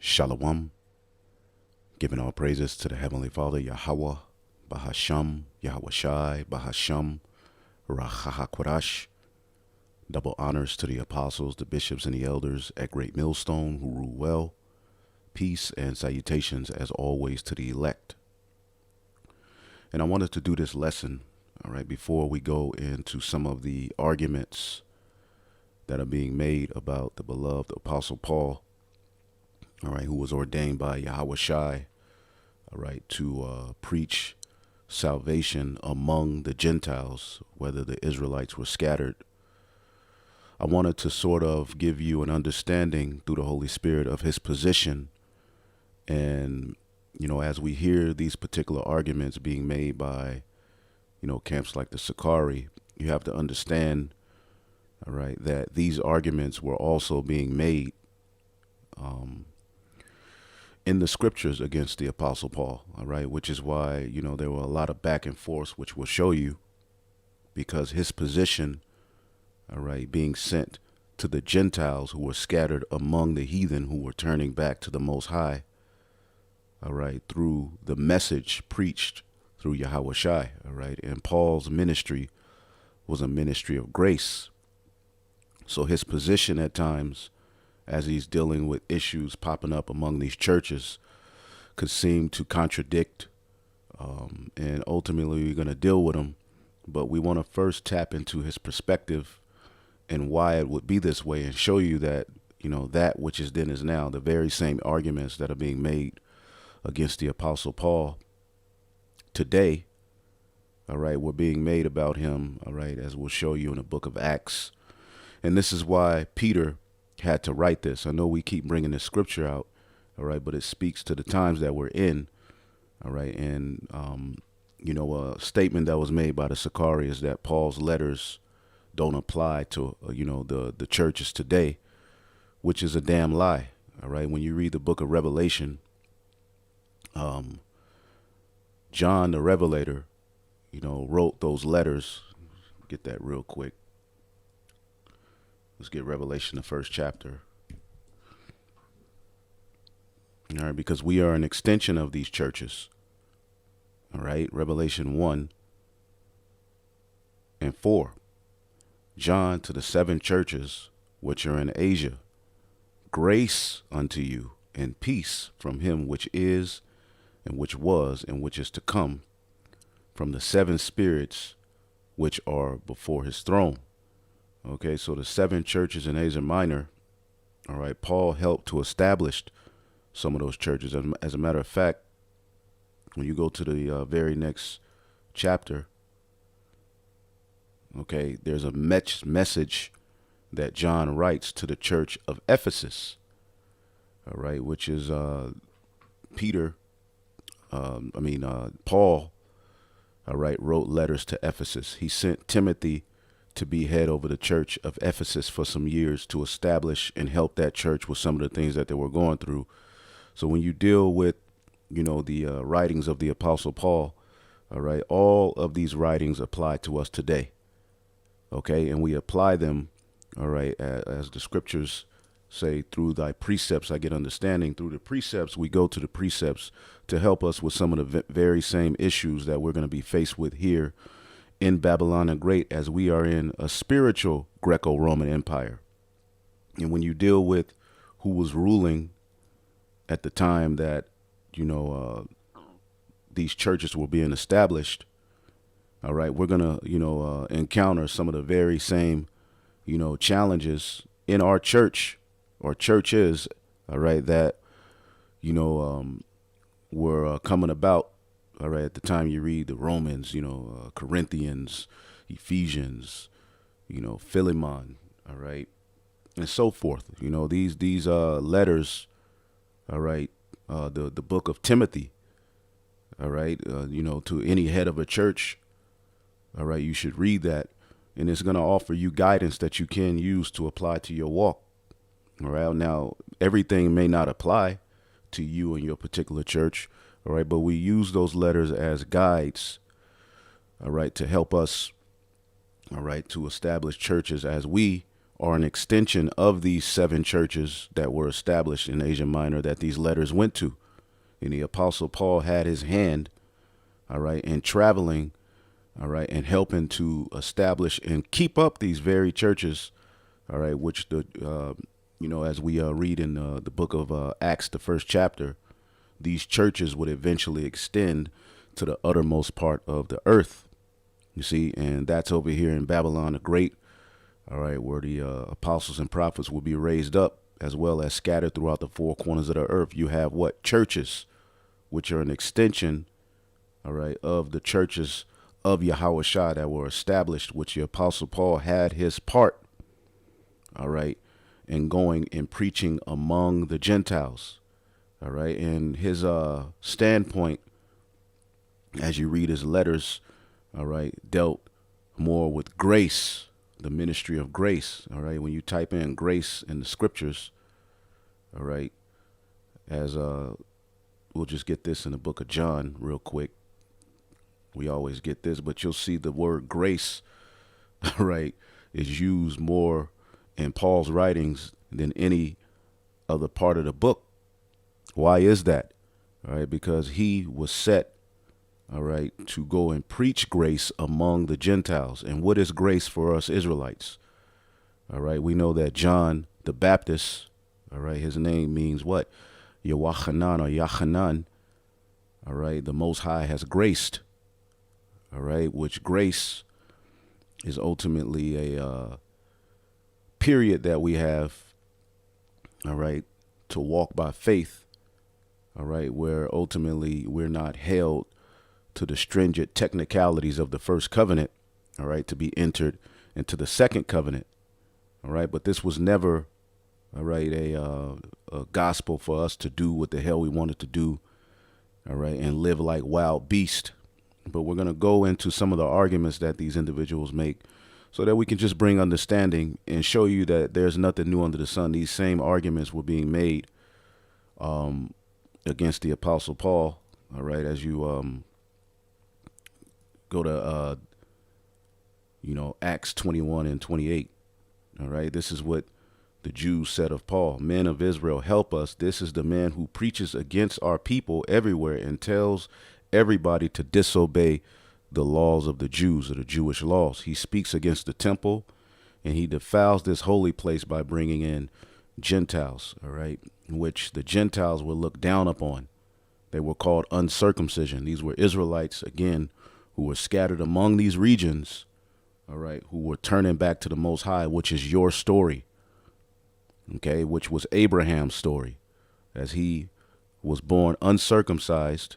Shalom, giving all praises to the Heavenly Father, Yahweh, Bahasham, Yahweh Shai, Bahasham, Rahahakwadash. Double honors to the apostles, the bishops, and the elders at Great Millstone who rule well. Peace and salutations as always to the elect. And I wanted to do this lesson, all right, before we go into some of the arguments that are being made about the beloved Apostle Paul, all right, who was ordained by Yahweh Shai, all right, to preach salvation among the Gentiles, whether the Israelites were scattered. I wanted to sort of give you an understanding through the Holy Spirit of his position. And, you know, as we hear these particular arguments being made by, you know, camps like the Sakari, you have to understand, all right, that these arguments were also being made in the scriptures against the Apostle Paul, all right, which is why, you know, there were a lot of back and forth, which will show you, because his position, all right, being sent to the Gentiles who were scattered among the heathen who were turning back to the Most High, all right, through the message preached through Yahweh Shai, all right, and Paul's ministry was a ministry of grace. So his position at times, as he's dealing with issues popping up among these churches, could seem to contradict, and ultimately we're going to deal with them. But we want to first tap into his perspective and why it would be this way, and show you that, you know, that which is then is now, the very same arguments that are being made against the Apostle Paul today, all right, were being made about him, all right, as we'll show you in the book of Acts. And this is why Peter had to write this. I know we keep bringing this scripture out, all right, but it speaks to the times that we're in, all right. And, you know, a statement that was made by the Sakari is that Paul's letters don't apply to, you know, the churches today, which is a damn lie, all right. When you read the book of Revelation, John the Revelator, you know, wrote those letters. Get that real quick. Let's get Revelation, the first chapter. All right, because we are an extension of these churches. All right, Revelation 1 and 4. John to the 7 churches which are in Asia, grace unto you and peace from him which is, and which was, and which is to come, from the 7 spirits which are before his throne. Okay, so the 7 churches in Asia Minor, all right, Paul helped to establish some of those churches. As a matter of fact, when you go to the very next chapter, okay, there's a message that John writes to the church of Ephesus, all right, which is Paul, all right, wrote letters to Ephesus. He sent Timothy to be head over the church of Ephesus for some years to establish and help that church with some of the things that they were going through. So when you deal with, you know, the writings of the Apostle Paul, all right, all of these writings apply to us today. Okay, and we apply them, all right, as the scriptures say, through thy precepts I get understanding. Through the precepts, we go to the precepts to help us with some of the very same issues that we're going to be faced with here in Babylon the Great, as we are in a spiritual Greco-Roman Empire. And when you deal with who was ruling at the time that, you know, these churches were being established, all right, we're going to, you know, encounter some of the very same, you know, challenges in our church or churches, all right, that, you know, were coming about, all right, at the time you read the Romans, you know, Corinthians, Ephesians, you know, Philemon, all right, and so forth. You know, these letters, all right, the book of Timothy, all right, you know, to any head of a church, all right, you should read that, and it's going to offer you guidance that you can use to apply to your walk. All right, now everything may not apply to you and your particular church, all right, but we use those letters as guides, all right, to help us, all right, to establish churches as we are an extension of these 7 churches that were established in Asia Minor that these letters went to. And the Apostle Paul had his hand, all right, in traveling, all right, and helping to establish and keep up these very churches, all right, which as we read in the book of Acts, the 1st chapter, these churches would eventually extend to the uttermost part of the earth. You see, and that's over here in Babylon the Great, all right, where the apostles and prophets will be raised up as well as scattered throughout the 4 corners of the earth. You have what? Churches, which are an extension, all right, of the churches of Yahushua that were established, which the Apostle Paul had his part, all right, in going and preaching among the Gentiles, all right. And his standpoint, as you read his letters, all right, dealt more with grace, the ministry of grace, all right. When you type in grace in the scriptures, all right, as we'll just get this in the book of John real quick. We always get this, but you'll see the word grace, all right, is used more in Paul's writings than any other part of the book. Why is that? All right, because he was set, all right, to go and preach grace among the Gentiles. And what is grace for us Israelites? All right, we know that John the Baptist, all right, his name means what? Yawachanan or Yachanan, all right, the Most High has graced, all right, which grace is ultimately a period that we have, all right, to walk by faith, all right, where ultimately we're not held to the stringent technicalities of the first covenant, all right, to be entered into the second covenant, all right. But this was never, all right, a gospel for us to do what the hell we wanted to do, all right, and live like wild beasts. But we're going to go into some of the arguments that these individuals make so that we can just bring understanding and show you that there's nothing new under the sun. These same arguments were being made against the Apostle Paul, all right, as you go to, Acts 21 and 28, all right. This is what the Jews said of Paul: "Men of Israel, help us. This is the man who preaches against our people everywhere and tells everybody to disobey the laws of the Jews, or the Jewish laws. He speaks against the temple, and he defiles this holy place by bringing in Gentiles," all right, which the Gentiles were looked down upon. They were called uncircumcision. These were Israelites, again, who were scattered among these regions, all right, who were turning back to the Most High, which is your story, okay, which was Abraham's story, as he was born uncircumcised.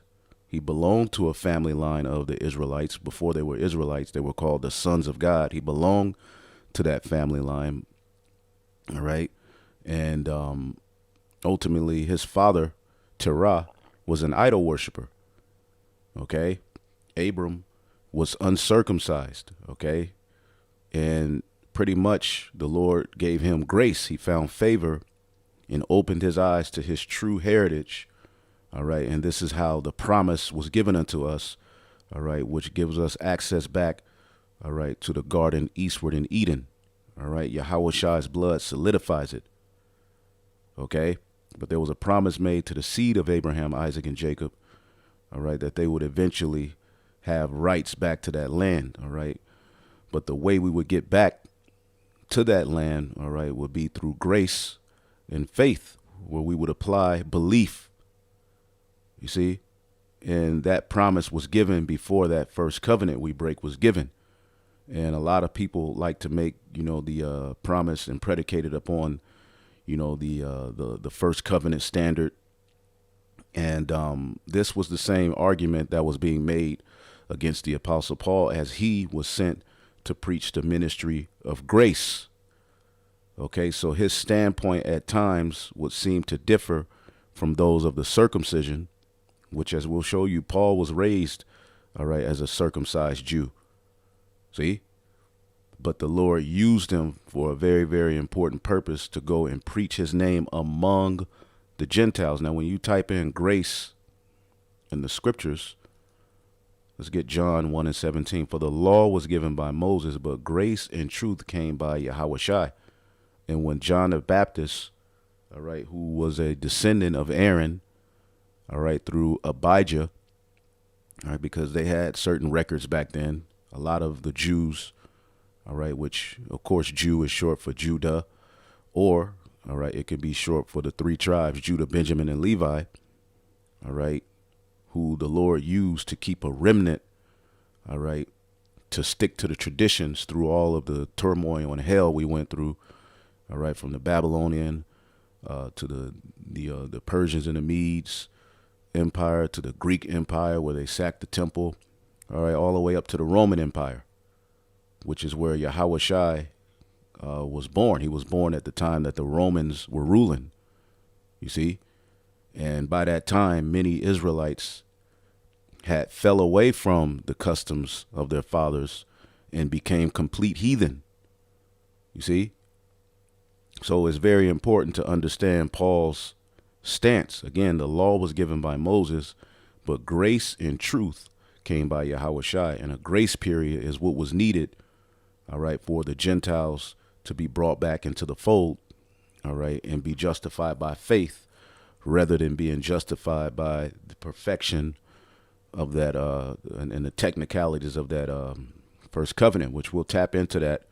He belonged to a family line of the Israelites. Before they were Israelites, they were called the sons of God. He belonged to that family line, all right? And ultimately, his father, Terah, was an idol worshiper, okay? Abram was uncircumcised, okay? And pretty much the Lord gave him grace. He found favor and opened his eyes to his true heritage, all right, and this is how the promise was given unto us, all right, which gives us access back, all right, to the garden eastward in Eden, all right. Yahushua's blood solidifies it, okay. But there was a promise made to the seed of Abraham, Isaac, and Jacob, all right, that they would eventually have rights back to that land, all right. But the way we would get back to that land, all right, would be through grace and faith, where we would apply belief. You see, and that promise was given before that first covenant we break was given. And a lot of people like to make, the promise and predicate it upon, the first covenant standard. And this was the same argument that was being made against the Apostle Paul as he was sent to preach the ministry of grace. Okay, so his standpoint at times would seem to differ from those of the circumcision, which, as we'll show you, Paul was raised, all right, as a circumcised Jew. See? But the Lord used him for a very, very important purpose, to go and preach his name among the Gentiles. Now, when you type in grace in the scriptures, let's get John 1 and 17. "For the law was given by Moses, but grace and truth came by Yahushua." And when John the Baptist, all right, who was a descendant of Aaron, all right, through Abijah, all right, because they had certain records back then. A lot of the Jews, all right, which of course Jew is short for Judah, or, all right, it could be short for the three tribes, Judah, Benjamin, and Levi, all right, who the Lord used to keep a remnant, all right, to stick to the traditions through all of the turmoil and hell we went through, all right, from the Babylonian to the Persians and the Medes Empire to the Greek Empire where they sacked the temple, all right, all the way up to the Roman Empire, which is where Yahweh Shai was born. He was born at the time that the Romans were ruling, you see. And by that time, many Israelites had fell away from the customs of their fathers and became complete heathen, you see. So it's very important to understand Paul's stance. Again, the law was given by Moses, but grace and truth came by Yahweh Shai. And a grace period is what was needed, all right, for the Gentiles to be brought back into the fold, all right, and be justified by faith rather than being justified by the perfection of that and the technicalities of that first covenant, which we'll tap into that.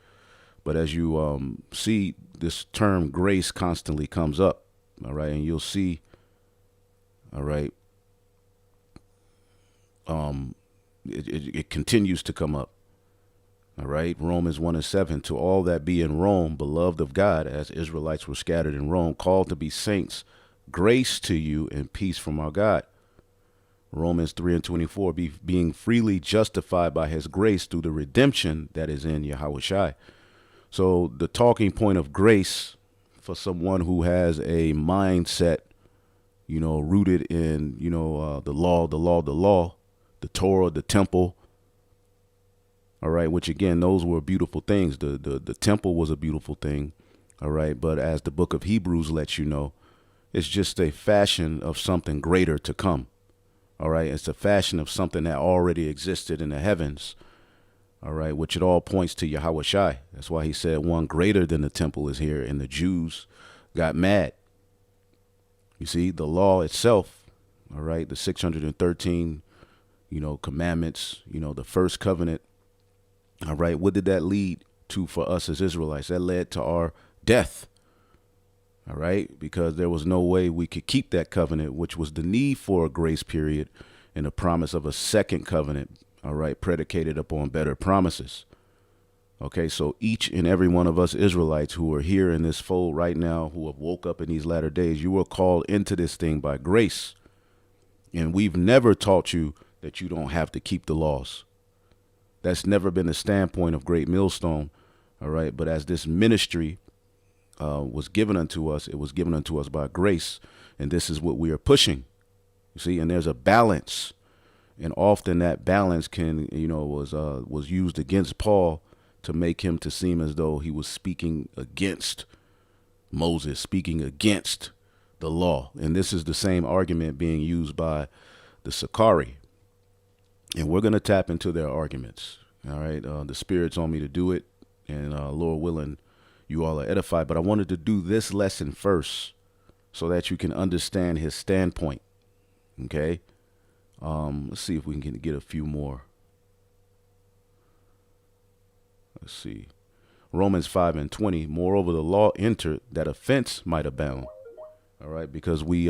But as you see, this term grace constantly comes up, all right, and you'll see, all right, it continues to come up, all right. Romans 1:7, to all that be in Rome, beloved of God, as Israelites were scattered in Rome, called to be saints, grace to you and peace from our God. Romans 3:24, being freely justified by his grace through the redemption that is in Yahweh Shai. So the talking point of grace for someone who has a mindset, you know, rooted in, you know, the law, the Torah, the temple. All right. Which, again, those were beautiful things. The temple was a beautiful thing. All right. But as the book of Hebrews lets you know, it's just a fashion of something greater to come. All right. It's a fashion of something that already existed in the heavens. All right, which it all points to Yahweh Shai. That's why he said one greater than the temple is here, and the Jews got mad. You see, the law itself, all right, the 613, you know, commandments, you know, the first covenant, all right, what did that lead to for us as Israelites? That led to our death, all right, because there was no way we could keep that covenant, which was the need for a grace period and the promise of a second covenant, all right, predicated upon better promises. Okay, so each and every one of us Israelites who are here in this fold right now, who have woke up in these latter days, you were called into this thing by grace. And we've never taught you that you don't have to keep the laws. That's never been the standpoint of Great Millstone, all right? But as this ministry was given unto us, it was given unto us by grace, and this is what we are pushing, you see, and there's a balance. And often that balance can, you know, was used against Paul to make him to seem as though he was speaking against Moses, speaking against the law. And this is the same argument being used by the Sakari. And we're going to tap into their arguments. All right. The Spirit's on me to do it. And Lord willing, you all are edified. But I wanted to do this lesson first so that you can understand his standpoint. Okay. Let's see if we can get a few more. Let's see. Romans 5:20. Moreover, the law entered that offense might abound. All right, because we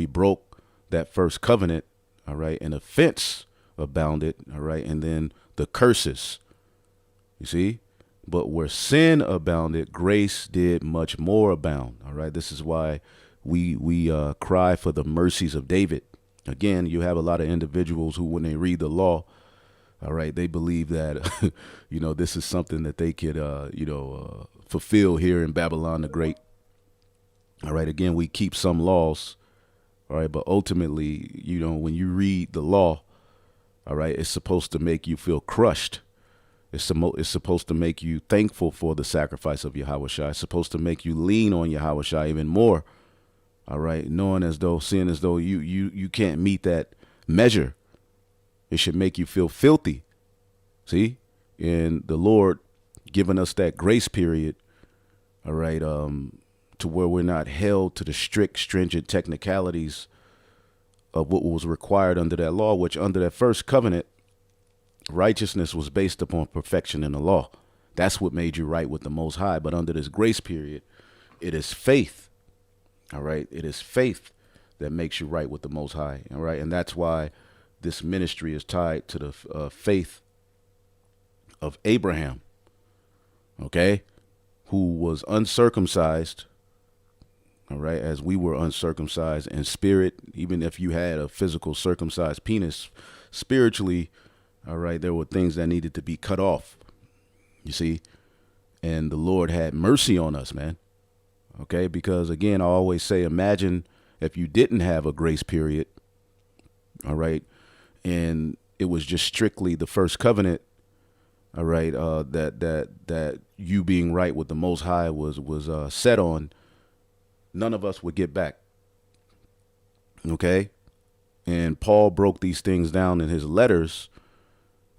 broke that first covenant. All right, and offense abounded. All right, and then the curses. You see, but where sin abounded, grace did much more abound. All right, this is why we cry for the mercies of David. Again, you have a lot of individuals who, when they read the law, all right, they believe that, you know, this is something that they could, fulfill here in Babylon the Great. All right, again, we keep some laws, all right, but ultimately, you know, when you read the law, all right, it's supposed to make you feel crushed. It's supposed to make you thankful for the sacrifice of Yahweh Shai. It's supposed to make you lean on Yahweh Shai even more. All right, seeing as though you can't meet that measure. It should make you feel filthy. See? And the Lord giving us that grace period, all right, to where we're not held to the strict, stringent technicalities of what was required under that law, which under that first covenant, righteousness was based upon perfection in the law. That's what made you right with the Most High. But under this grace period, it is faith. All right. It is faith that makes you right with the Most High. All right. And that's why this ministry is tied to the faith of Abraham. Okay. Who was uncircumcised. All right. As we were uncircumcised in spirit, even if you had a physical circumcised penis, spiritually, all right, there were things that needed to be cut off. You see, and the Lord had mercy on us, man. Okay, because again, I always say, imagine if you didn't have a grace period, all right, and it was just strictly the first covenant, all right, that you being right with the Most High was set on. None of us would get back. Okay, and Paul broke these things down in his letters,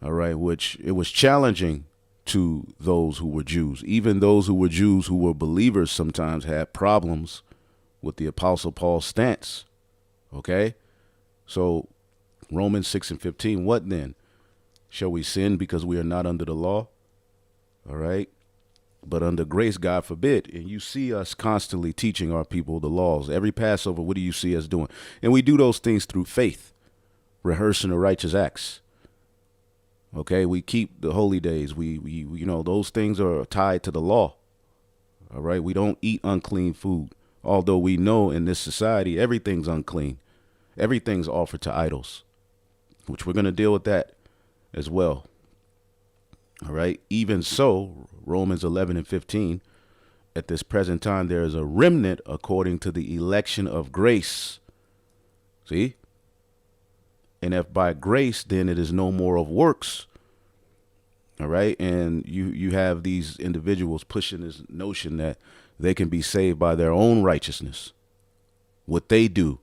all right, which it was challenging to those who were Jews. Even those who were Jews who were believers sometimes had problems with the Apostle Paul's stance. Okay? So Romans 6:15, what then? Shall we sin because we are not under the law? All right? But under grace, God forbid. And you see us constantly teaching our people the laws. Every Passover, what do you see us doing? And we do those things through faith, rehearsing the righteous acts. Okay, we keep the holy days. We those things are tied to the law. All right, we don't eat unclean food. Although we know in this society, everything's unclean. Everything's offered to idols, which we're going to deal with that as well. All right, even so, Romans 11:15, at this present time, there is a remnant according to the election of grace. See? And if by grace, then it is no more of works. All right. And you have these individuals pushing this notion that they can be saved by their own righteousness, what they do.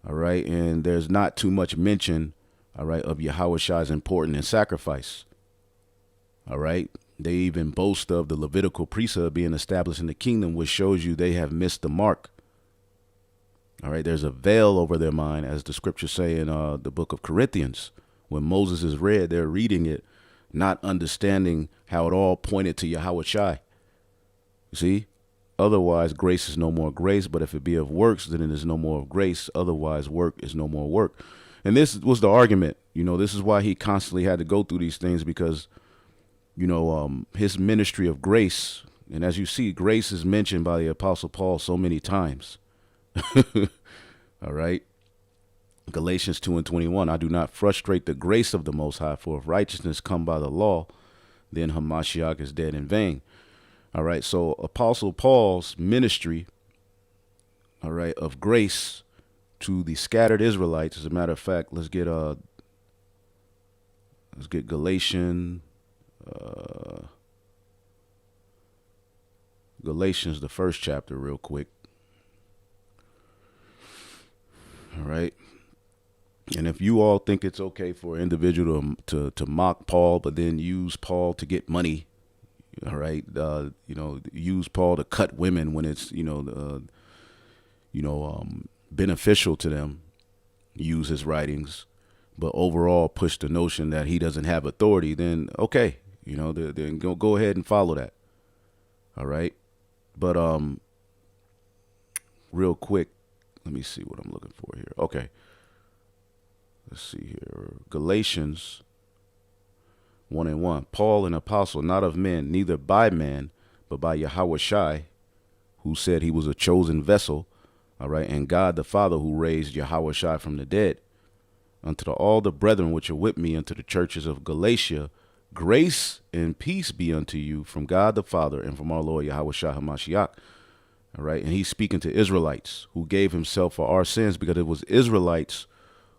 All right. And there's not too much mention, all right, of Yahweh's importance in sacrifice. All right. They even boast of the Levitical priesthood being established in the kingdom, which shows you they have missed the mark. All right, there's a veil over their mind, as the scriptures say in the book of Corinthians. When Moses is read, they're reading it, not understanding how it all pointed to Yahweh Shai. You see? Otherwise, grace is no more grace, but if it be of works, then it is no more of grace. Otherwise, work is no more work. And this was the argument. This is why he constantly had to go through these things, because, his ministry of grace, and as you see, grace is mentioned by the Apostle Paul so many times. All right. Galatians 2:21. I do not frustrate the grace of the Most High, for if righteousness come by the law, then Hamashiach is dead in vain. All right. So Apostle Paul's ministry, all right, of grace to the scattered Israelites. As a matter of fact, let's get Galatians, the first chapter, real quick. All right. And if you all think it's okay for an individual to mock Paul, but then use Paul to get money, all right, use Paul to cut women when it's, beneficial to them, use his writings, but overall push the notion that he doesn't have authority, then okay, then go ahead and follow that. All right. But real quick, let me see what I'm looking for here. Okay. Let's see here. Galatians 1:1. Paul, an apostle, not of men, neither by man, but by Yahweh Shai, who said he was a chosen vessel, all right, and God the Father, who raised Yahweh Shai from the dead, unto all the brethren which are with me, unto the churches of Galatia, grace and peace be unto you from God the Father and from our Lord Yahweh Shai HaMashiach. All right. And he's speaking to Israelites who gave himself for our sins, because it was Israelites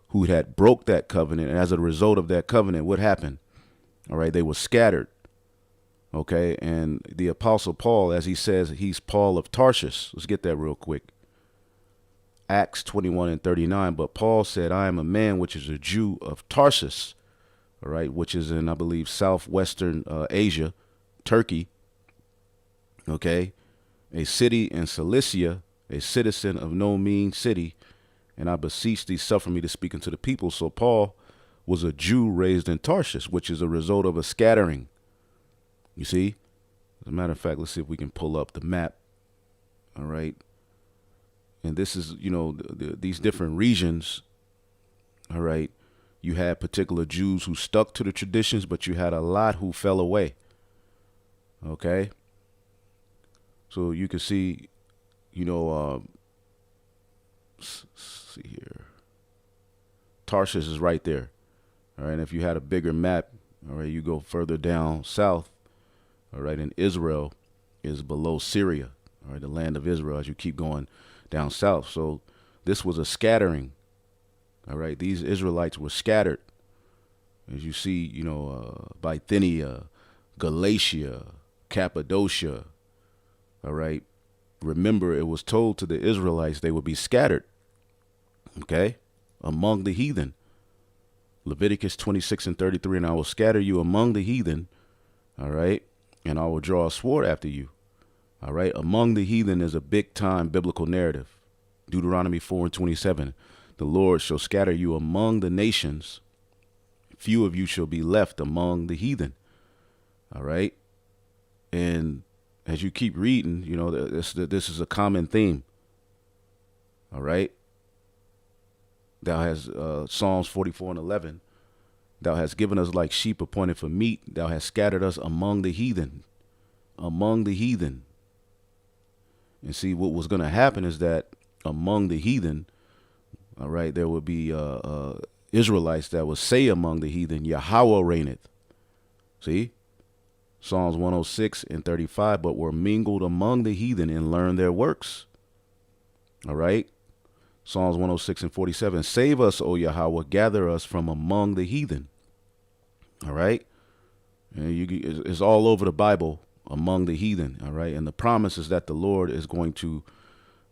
who had broke that covenant. And as a result of that covenant, what happened? All right. They were scattered. OK. And the Apostle Paul, as he says, he's Paul of Tarshish. Let's get that real quick. Acts 21:39. But Paul said, I am a man which is a Jew of Tarsus. All right. Which is in, I believe, southwestern Asia, Turkey. OK. a city in Cilicia, a citizen of no mean city, and I beseech thee, suffer me to speak unto the people. So Paul was a Jew raised in Tarshish, which is a result of a scattering. You see? As a matter of fact, let's see if we can pull up the map. All right. And this is, these different regions. All right. You had particular Jews who stuck to the traditions, but you had a lot who fell away. Okay. So you can see, let's see here. Tarshish is right there. All right. And if you had a bigger map, all right, you go further down south. All right. And Israel is below Syria. All right. The land of Israel as you keep going down south. So this was a scattering. All right. These Israelites were scattered. As you see, Bithynia, Galatia, Cappadocia. All right. Remember, it was told to the Israelites they would be scattered. Okay. Among the heathen. Leviticus 26:33, and I will scatter you among the heathen. All right. And I will draw a sword after you. All right. Among the heathen is a big time biblical narrative. Deuteronomy 4:27. The Lord shall scatter you among the nations. Few of you shall be left among the heathen. All right. And as you keep reading, this is a common theme. All right. Thou hast Psalms 44:11. Thou hast given us like sheep appointed for meat. Thou hast scattered us among the heathen. Among the heathen. And see, what was going to happen is that among the heathen, all right, there would be Israelites that would say among the heathen, Yahweh reigneth. See? Psalms 106:35, but were mingled among the heathen and learned their works. All right. Psalms 106:47, save us, O Yahweh, gather us from among the heathen. All right. And it's all over the Bible, among the heathen. All right. And the promise is that the Lord is going to,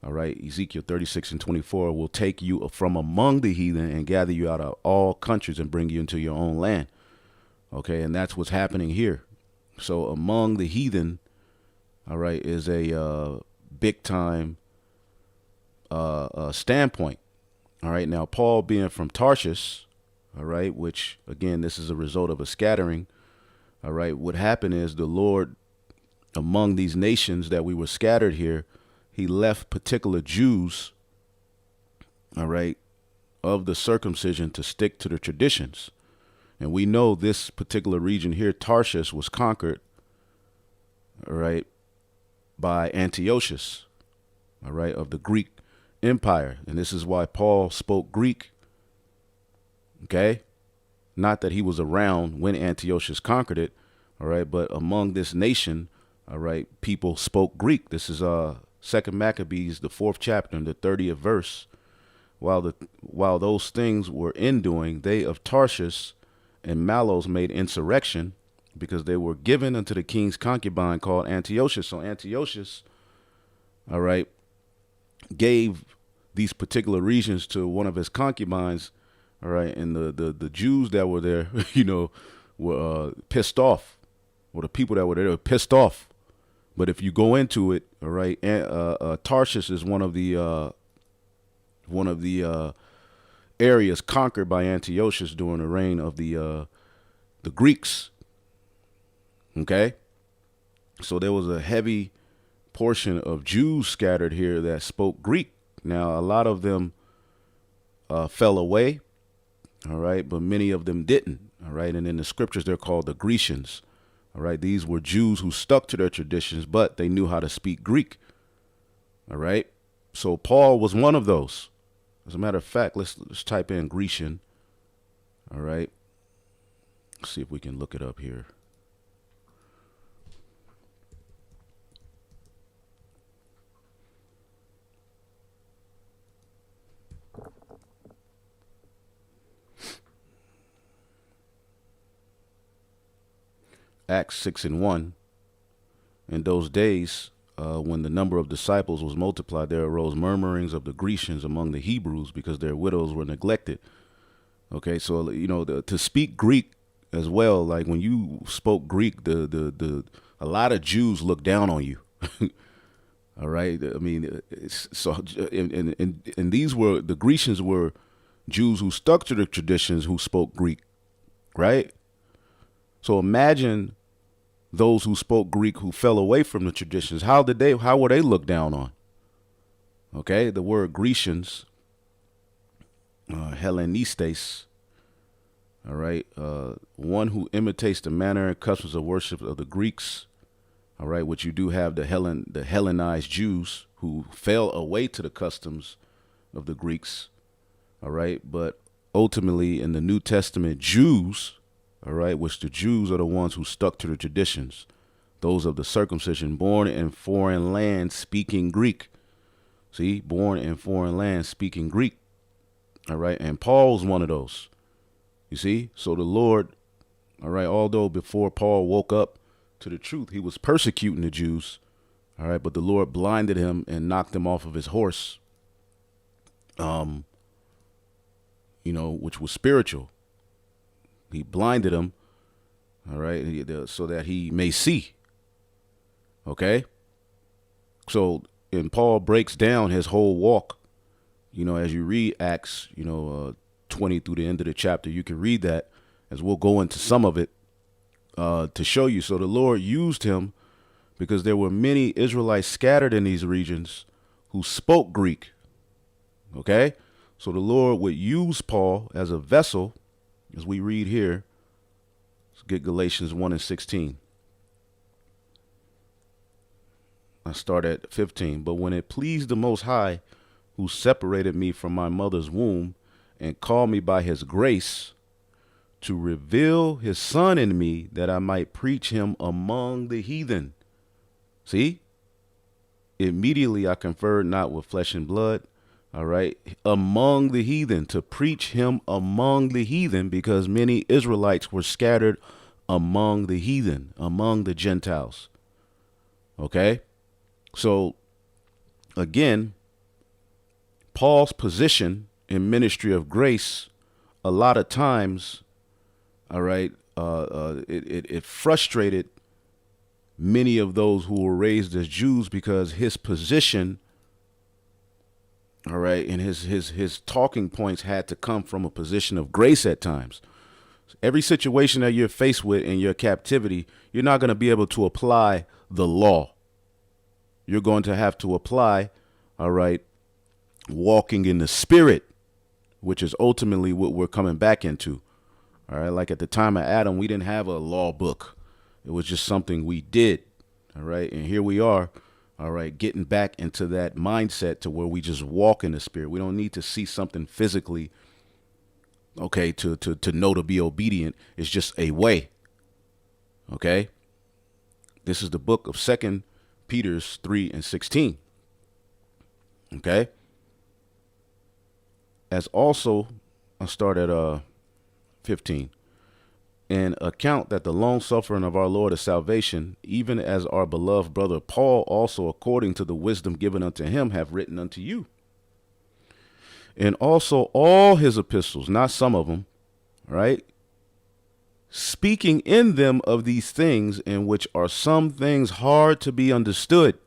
all right, Ezekiel 36:24, will take you from among the heathen and gather you out of all countries and bring you into your own land. Okay. And that's what's happening here. So among the heathen, all right, is a big time standpoint. All right. Now, Paul being from Tarshish, all right, which, again, this is a result of a scattering. All right. What happened is the Lord, among these nations that we were scattered here, he left particular Jews, all right, of the circumcision to stick to the traditions. And we know this particular region here, Tarshish, was conquered, all right, by Antiochus, all right, of the Greek Empire. And this is why Paul spoke Greek, okay? Not that he was around when Antiochus conquered it, all right, but among this nation, all right, people spoke Greek. This is 2 Maccabees, the 4th chapter, and the 30th verse. While those things were in doing, they of Tarshish and Malos made insurrection, because they were given unto the king's concubine called Antiochus. So Antiochus, all right, gave these particular regions to one of his concubines, all right, and the Jews that were there, were pissed off, or the people that were there were pissed off. But if you go into it, all right, Tarshish is one of the areas conquered by Antiochus during the reign of the Greeks. Okay, so there was a heavy portion of Jews scattered here that spoke Greek. Now, a lot of them fell away, all right, but many of them didn't, all right. And in the scriptures, they're called the Grecians, all right. These were Jews who stuck to their traditions, but they knew how to speak Greek, all right. So Paul was one of those. As a matter of fact, let's type in Grecian, all right. Let's see if we can look it up here. Acts 6:1. In those days, when the number of disciples was multiplied, there arose murmurings of the Grecians among the Hebrews because their widows were neglected. Okay, so to speak Greek as well, like when you spoke Greek, a lot of Jews looked down on you. All right. I mean, and these were, the Grecians were Jews who stuck to the traditions, who spoke Greek, right? So imagine those who spoke Greek who fell away from the traditions. How were they looked down on? Okay. The word Grecians, Hellenistes, all right. One who imitates the manner and customs of worship of the Greeks. All right, which you do have the Hellenized Jews who fell away to the customs of the Greeks. All right, but ultimately in the New Testament, Jews, all right, which the Jews are the ones who stuck to the traditions, those of the circumcision, born in foreign lands speaking Greek. See, born in foreign lands speaking Greek. All right, and Paul's one of those. You see, so the Lord, all right, although before Paul woke up to the truth, he was persecuting the Jews, all right, but the Lord blinded him and knocked him off of his horse, which was spiritual. He blinded him, all right, so that he may see. Okay, so and Paul breaks down his whole walk. As you read Acts, 20 through the end of the chapter, you can read that, as we'll go into some of it. To show you. So the Lord used him because there were many Israelites scattered in these regions who spoke Greek. Okay? So the Lord would use Paul as a vessel, as we read here. Let's get Galatians 1:16. I start at 15. But when it pleased the Most High, who separated me from my mother's womb and called me by his grace, to reveal his son in me, that I might preach him among the heathen. See? Immediately I conferred not with flesh and blood. All right. Among the heathen, to preach him among the heathen, because many Israelites were scattered among the heathen, among the Gentiles. Okay. So again, Paul's position in ministry of grace, a lot of times, all right, it frustrated many of those who were raised as Jews, because his position, all right, and his talking points had to come from a position of grace at times. Every situation that you're faced with in your captivity, you're not going to be able to apply the law. You're going to have to apply, all right, walking in the spirit, which is ultimately what we're coming back into. All right. Like at the time of Adam, we didn't have a law book. It was just something we did. All right. And here we are. All right. Getting back into that mindset to where we just walk in the spirit. We don't need to see something physically. Okay. To know to be obedient. It's just a way. Okay. This is the book of 2 Peter 3:16. Okay. As also, I'll start at 15. And account that the long suffering of our Lord is salvation, even as our beloved brother Paul also, according to the wisdom given unto him, have written unto you. And also all his epistles, not some of them, right? Speaking in them of these things, in which are some things hard to be understood.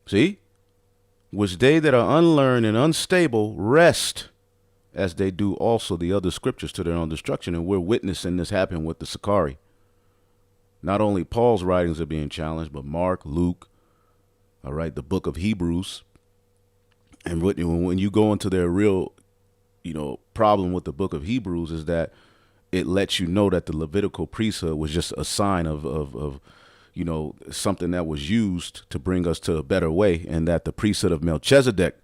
See? Which they that are unlearned and unstable rest, as they do also the other scriptures, to their own destruction. And we're witnessing this happen with the Sicarii. Not only Paul's writings are being challenged, but Mark, Luke, all right, the book of Hebrews. And when you go into their real, problem with the book of Hebrews, is that it lets you know that the Levitical priesthood was just a sign of something that was used to bring us to a better way, and that the priesthood of Melchizedek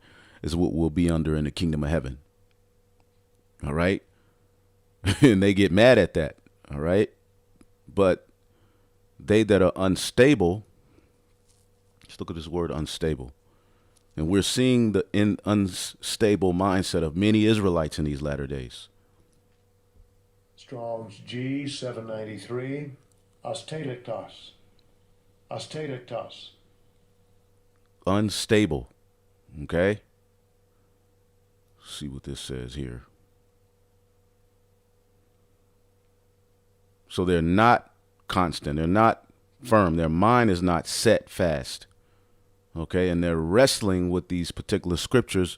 is what we'll be under in the kingdom of heaven. All right. And they get mad at that. All right. But they that are unstable, let's look at this word unstable. And we're seeing the unstable mindset of many Israelites in these latter days. Strong's G 793, astelectos. Astelectos. Unstable. Okay. Let's see what this says here. So they're not constant. They're not firm. Their mind is not set fast. Okay, and they're wrestling with these particular scriptures.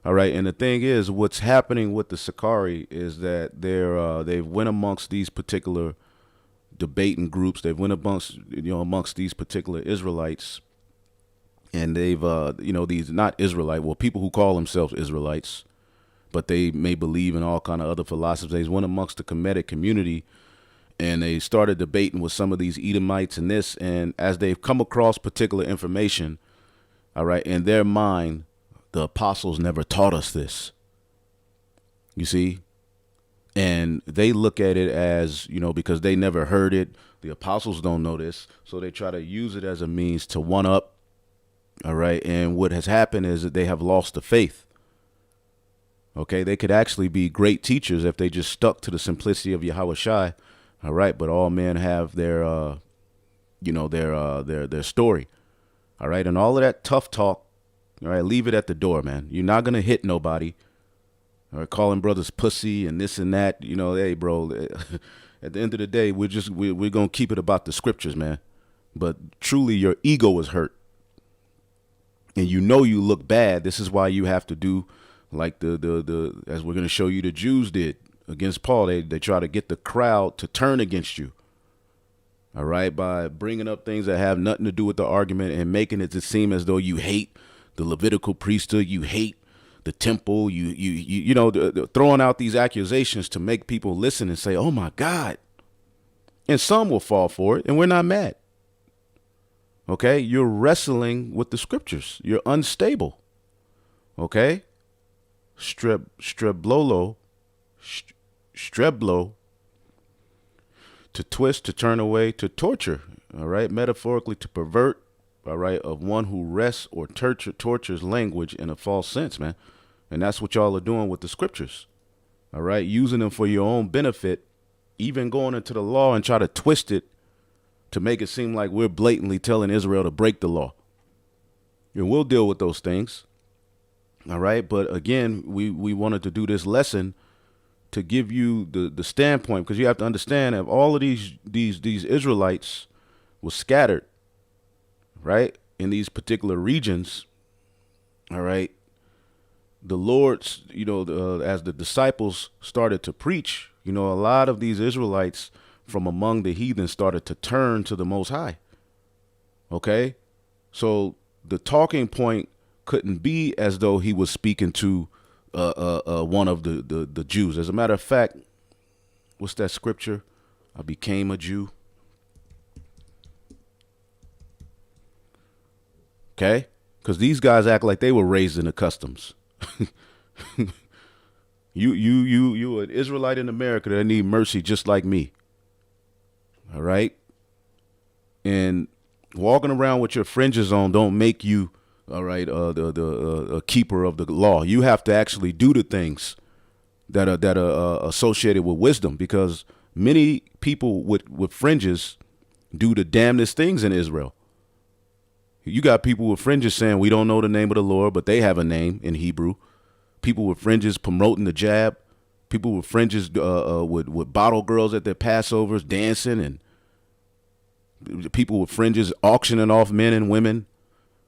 All right, and the thing is, what's happening with the Sakari is that they've went amongst these particular debating groups. They've went amongst these particular Israelites, and they've these not Israelite, well, people who call themselves Israelites, but they may believe in all kind of other philosophies. They went amongst the Kemetic community, and they started debating with some of these Edomites and this, and as they've come across particular information, all right, in their mind, the apostles never taught us this. You see? And they look at it as, because they never heard it. The apostles don't know this. So they try to use it as a means to one up. All right. And what has happened is that they have lost the faith. Okay. They could actually be great teachers if they just stuck to the simplicity of Yahweh Shai. All right. But all men have their story. All right. And all of that tough talk. All right. Leave it at the door, man. You're not going to hit nobody. Or calling brothers pussy and this and that, hey, bro, at the end of the day, we're going to keep it about the scriptures, man. But truly, your ego is hurt. And you look bad. This is why you have to do like the as we're going to show you the Jews did against Paul. They try to get the crowd to turn against you. All right, by bringing up things that have nothing to do with the argument and making it to seem as though you hate the Levitical priesthood, you hate the temple, throwing out these accusations to make people listen and say, oh, my God. And some will fall for it, and we're not mad. OK, you're wrestling with the scriptures. You're unstable. OK, streblo, to twist, to turn away, to torture. All right, metaphorically, to pervert. All right, of one who wrests or tortures language in a false sense, man. And that's what y'all are doing with the scriptures. All right, using them for your own benefit, even going into the law and try to twist it to make it seem like we're blatantly telling Israel to break the law. And we'll deal with those things. All right, but again, we wanted to do this lesson to give you the standpoint, because you have to understand that all of these Israelites were scattered. Right, in these particular regions, all right, the Lord's, as the disciples started to preach, a lot of these Israelites from among the heathen started to turn to the Most High. Okay, so the talking point couldn't be as though he was speaking to one of the Jews. As a matter of fact, what's that scripture? I became a Jew. Okay, because these guys act like they were raised in the customs. You an Israelite in America that need mercy just like me. All right, and walking around with your fringes on don't make you all right the keeper of the law. You have to actually do the things that are associated with wisdom, because many people with fringes do the damnedest things in Israel. You got people with fringes saying we don't know the name of the Lord, but they have a name in Hebrew. People with fringes promoting the jab. People with fringes with bottle girls at their Passovers dancing, and people with fringes auctioning off men and women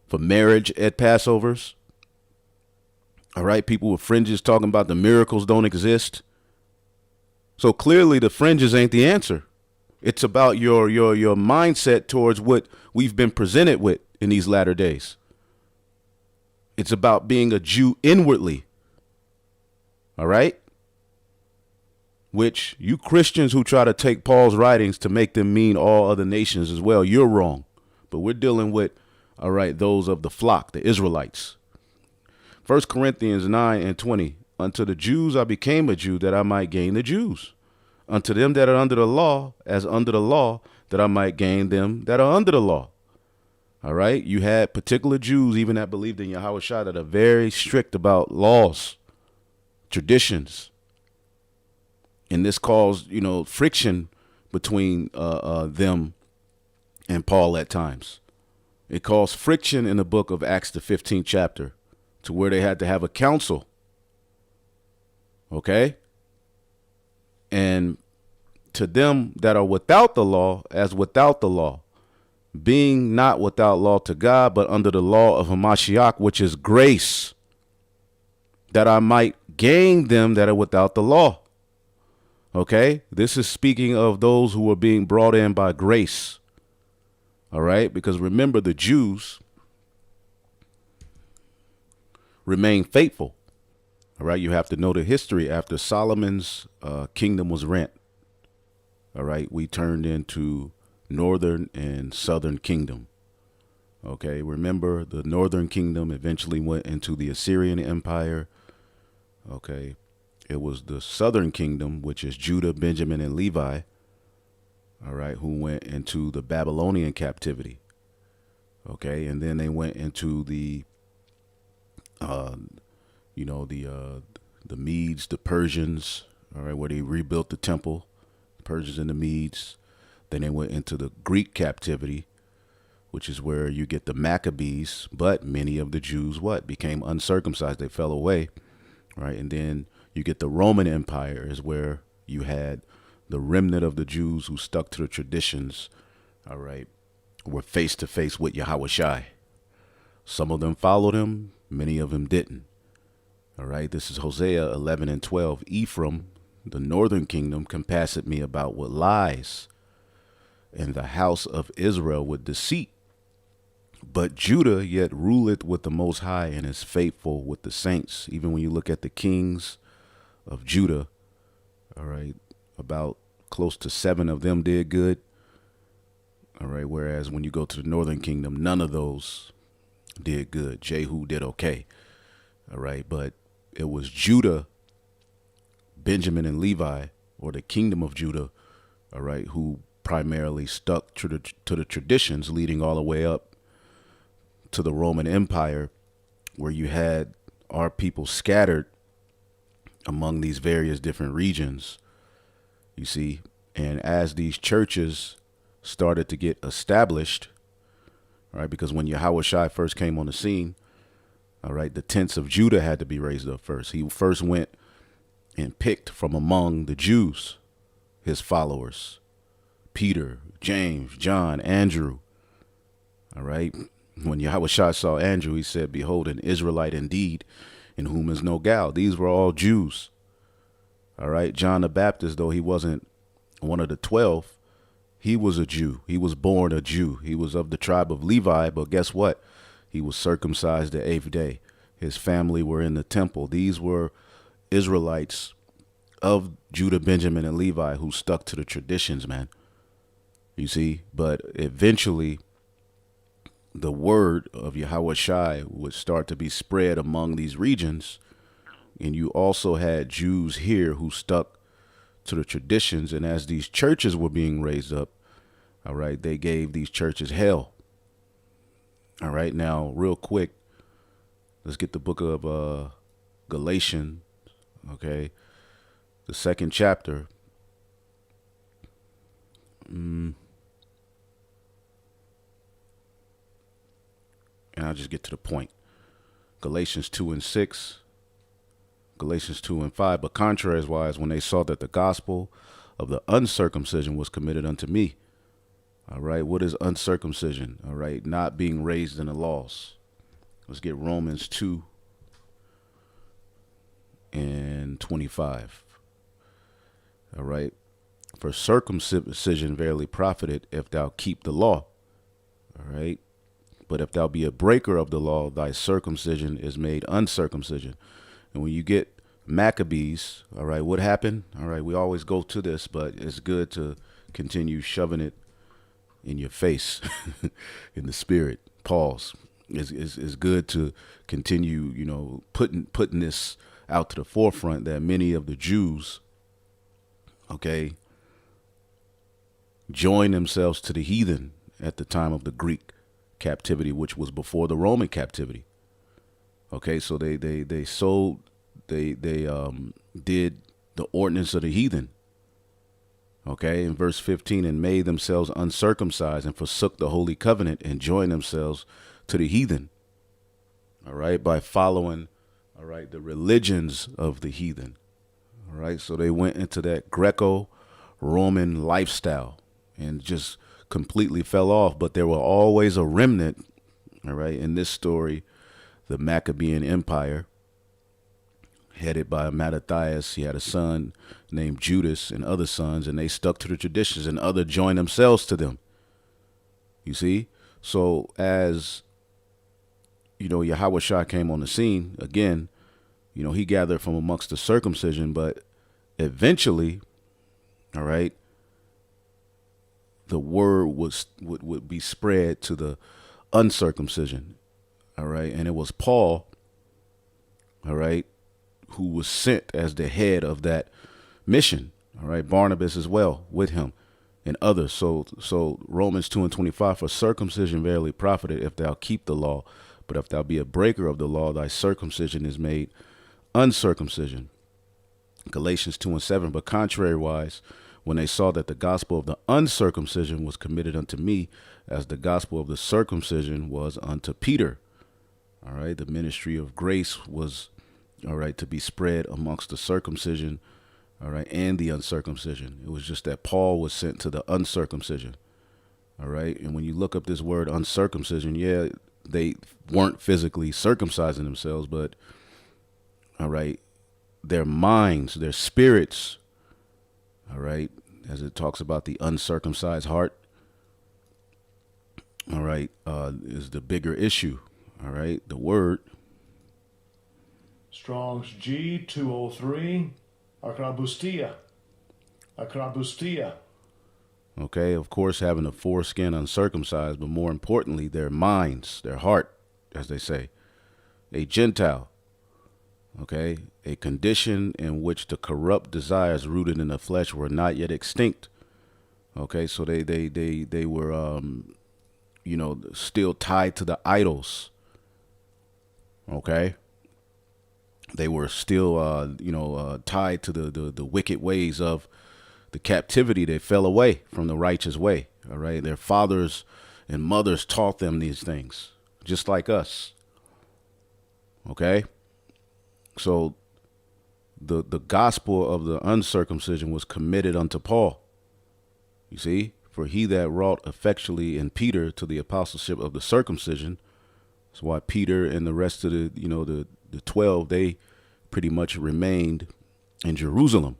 for marriage at Passovers. All right, people with fringes talking about the miracles don't exist. So clearly the fringes ain't the answer. It's about your mindset towards what we've been presented with in these latter days. It's about being a Jew inwardly. All right? Which you Christians who try to take Paul's writings to make them mean all other nations as well, you're wrong. But we're dealing with, all right, those of the flock, the Israelites. 1 Corinthians 9:20. Unto the Jews I became a Jew, that I might gain the Jews. Unto them that are under the law, as under the law, that I might gain them that are under the law. All right. You had particular Jews, even that believed in Yahweh Shai, that are very strict about laws, traditions. And this caused, friction between them and Paul at times. It caused friction in the book of Acts, the 15th chapter, to where they had to have a council. Okay. And to them that are without the law, as without the law. being not without law to God, but under the law of Hamashiach, which is grace, that I might gain them that are without the law. Okay, this is speaking of those who are being brought in by grace. All right, because remember, the Jews remain faithful. All right, you have to know the history. After Solomon's kingdom was rent, all right, we turned into northern and southern kingdom. Okay, remember, the northern kingdom eventually went into the Assyrian Empire. Okay, it was the southern kingdom, which is Judah, Benjamin, and Levi, all right, who went into the Babylonian captivity. Okay, and then they went into the the Medes, the Persians, all right, where they rebuilt the temple, the Persians and the Medes. Then they went into the Greek captivity, which is where you get the Maccabees. But many of the Jews, became uncircumcised. They fell away, right? And then you get the Roman Empire, is where you had the remnant of the Jews who stuck to the traditions, all right, were face to face with Yahweh Shai. Some of them followed him, many of them didn't. All right, this is Hosea 11 and 12. Ephraim, the northern kingdom, compasseth me about with lies, and the house of Israel with deceit. But Judah yet ruleth with the Most High, and is faithful with the saints. Even when you look at the kings of Judah, all right, about close to 7 of them did good. All right, whereas when you go to the northern kingdom, none of those did good. Jehu did okay. All right, but it was Judah, Benjamin, and Levi, or the kingdom of Judah, all right, who primarily stuck to the traditions, leading all the way up to the Roman Empire, where you had our people scattered among these various different regions, you see. And as these churches started to get established, right, because when Yahweh Shai first came on the scene, all right, the tents of Judah had to be raised up first. He first went and picked from among the Jews, his followers, Peter, James, John, Andrew. All right. When Yahweh Shai saw Andrew, he said, behold, an Israelite indeed, in whom is no guile. These were all Jews. All right. John the Baptist, though he wasn't one of the 12, he was a Jew. He was born a Jew. He was of the tribe of Levi, but guess what? He was circumcised the 8th day. His family were in the temple. These were Israelites of Judah, Benjamin, and Levi who stuck to the traditions, man. You see, but eventually the word of Yahweh Shai would start to be spread among these regions. And you also had Jews here who stuck to the traditions. And as these churches were being raised up, all right, they gave these churches hell. All right, now real quick, let's get the book of Galatians, okay, the 2nd chapter. And I'll just get to the point. Galatians 2 and 6, Galatians 2 and 5. But contrariwise, when they saw that the gospel of the uncircumcision was committed unto me. All right, what is uncircumcision? All right, not being raised in the laws. Let's get Romans 2 and 25. All right, for circumcision verily profited if thou keep the law. All right, but if thou be a breaker of the law, thy circumcision is made uncircumcision. And when you get Maccabees, all right, what happened? All right, we always go to this, but it's good to continue shoving it in your face, in the spirit. Pause. It's good to continue, putting this out to the forefront, that many of the Jews, okay, joined themselves to the heathen at the time of the Greek captivity, which was before the Roman captivity. Okay, so they did the ordinance of the heathen. Okay, in verse 15, and made themselves uncircumcised and forsook the holy covenant and joined themselves to the heathen. All right, by following, all right, the religions of the heathen. All right, so they went into that Greco-Roman lifestyle and just completely fell off, but there were always a remnant, all right, in this story, the Maccabean Empire, headed by Mattathias. He had a son named Judas and other sons, and they stuck to the traditions, and other joined themselves to them. You see? So as, Yahweh Shah came on the scene, again, he gathered from amongst the circumcision, but eventually, all right, the word would be spread to the uncircumcision, all right, and it was Paul, all right, who was sent as the head of that mission, all right, Barnabas as well with him and others. So Romans 2:25, for circumcision verily profited if thou keep the law, but if thou be a breaker of the law, thy circumcision is made uncircumcision. Galatians 2:7, but contrariwise, when they saw that the gospel of the uncircumcision was committed unto me, as the gospel of the circumcision was unto Peter. All right, the ministry of grace was, all right, to be spread amongst the circumcision, all right, and the uncircumcision. It was just that Paul was sent to the uncircumcision. All right, and when you look up this word uncircumcision, yeah, they weren't physically circumcising themselves, but, all right, their minds, their spirits, all right, as it talks about the uncircumcised heart, all right, is the bigger issue, all right, the word. Strong's G 203, akrabustia. Akrabustia. Okay, of course, having the foreskin uncircumcised, but more importantly, their minds, their heart, as they say, a Gentile. Okay, a condition in which the corrupt desires rooted in the flesh were not yet extinct. Okay, so they were, still tied to the idols. Okay, they were still, tied to the wicked ways of the captivity. They fell away from the righteous way. All right, their fathers and mothers taught them these things, just like us. Okay. So the gospel of the uncircumcision was committed unto Paul. You see, for he that wrought effectually in Peter to the apostleship of the circumcision. That's why Peter and the rest of the 12, they pretty much remained in Jerusalem.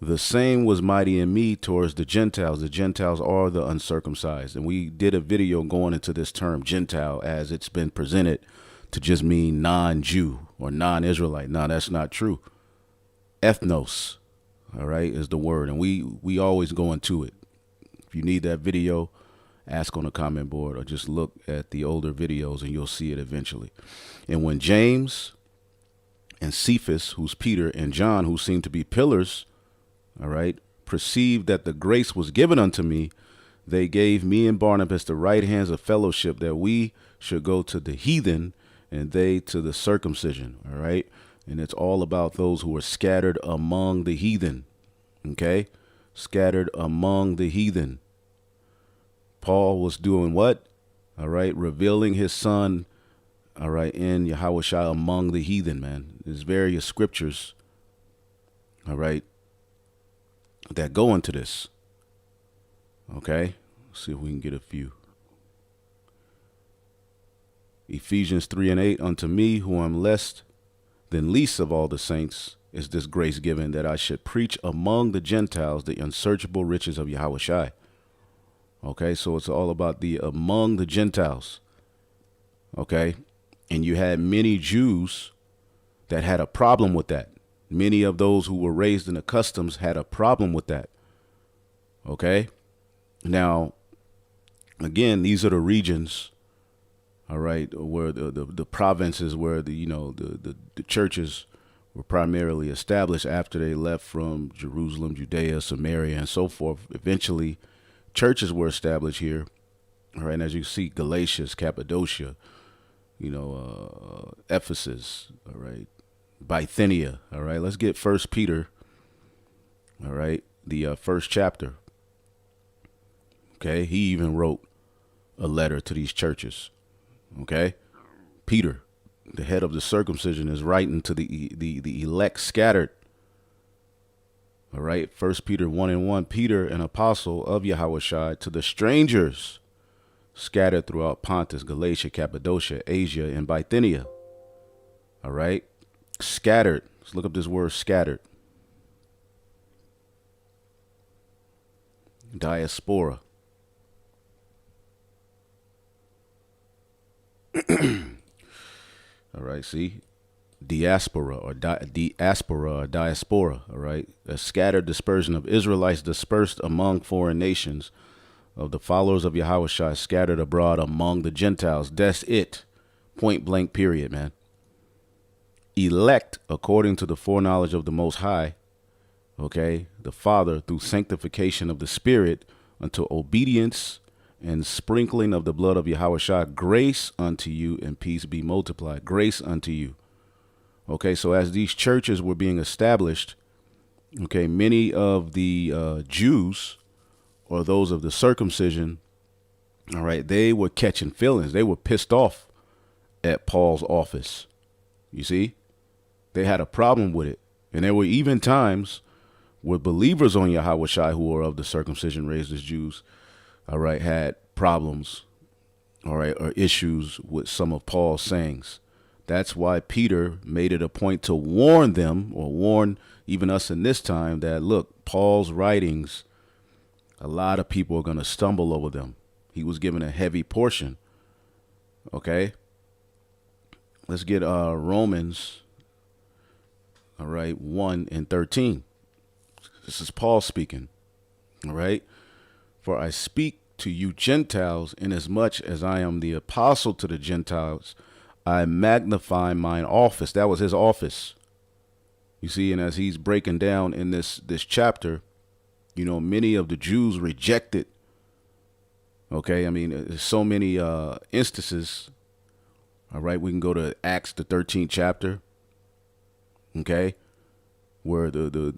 The same was mighty in me towards the Gentiles. The Gentiles are the uncircumcised. And we did a video going into this term Gentile as it's been presented to just mean non-Jew or non-Israelite. No, that's not true. Ethnos, all right, is the word. And we always go into it. If you need that video, ask on the comment board or just look at the older videos and you'll see it eventually. And when James and Cephas, who's Peter, and John, who seemed to be pillars, all right, perceived that the grace was given unto me, they gave me and Barnabas the right hands of fellowship that we should go to the heathen and they to the circumcision. All right. And it's all about those who are scattered among the heathen. OK, scattered among the heathen. Paul was doing what? All right. Revealing his son. All right. In Yahweh Shai among the heathen, man. There's various scriptures. All right. That go into this. OK, let's see if we can get a few. Ephesians 3:8, unto me, who am less than least of all the saints, is this grace given, that I should preach among the Gentiles the unsearchable riches of Yahweh Shai. Okay, so it's all about the among the Gentiles. Okay, and you had many Jews that had a problem with that. Many of those who were raised in the customs had a problem with that. Okay, now, again, these are the regions. All right, where the provinces where the churches were primarily established after they left from Jerusalem, Judea, Samaria, and so forth. Eventually, churches were established here. All right, and as you see, Galatia, Cappadocia, Ephesus. All right, Bithynia. All right, let's get 1 Peter. All right, the first chapter. Okay, he even wrote a letter to these churches. Okay, Peter, the head of the circumcision, is writing to the elect scattered. All right. 1 Peter 1:1. Peter, an apostle of Yahushua, to the strangers scattered throughout Pontus, Galatia, Cappadocia, Asia, and Bithynia. All right. Scattered. Let's look up this word scattered. Diaspora. All right. See? Diaspora or diaspora. All right. A scattered dispersion of Israelites dispersed among foreign nations, of the followers of Yahushua scattered abroad among the Gentiles. That's it. Point blank period, man. Elect according to the foreknowledge of the Most High, okay, the Father, through sanctification of the Spirit unto obedience and sprinkling of the blood of Yahushua, grace unto you and peace be multiplied. Grace unto you. Okay, so as these churches were being established, okay, many of the Jews or those of the circumcision, all right, they were catching feelings. They were pissed off at Paul's office. You see, they had a problem with it. And there were even times where believers on Yahushua who were of the circumcision raised as Jews, all right, had problems, all right, or issues with some of Paul's sayings. That's why Peter made it a point to warn them, or warn even us in this time, that look, Paul's writings, a lot of people are going to stumble over them. He was given a heavy portion. Okay. Let's get Romans, all right, 1:13. This is Paul speaking. All right. For I speak to you Gentiles, inasmuch as I am the apostle to the Gentiles, I magnify mine office. That was his office. You see, and as he's breaking down in this chapter, you know, many of the Jews rejected. Okay, I mean, there's so many instances. All right, we can go to Acts, the 13th chapter. Okay, where the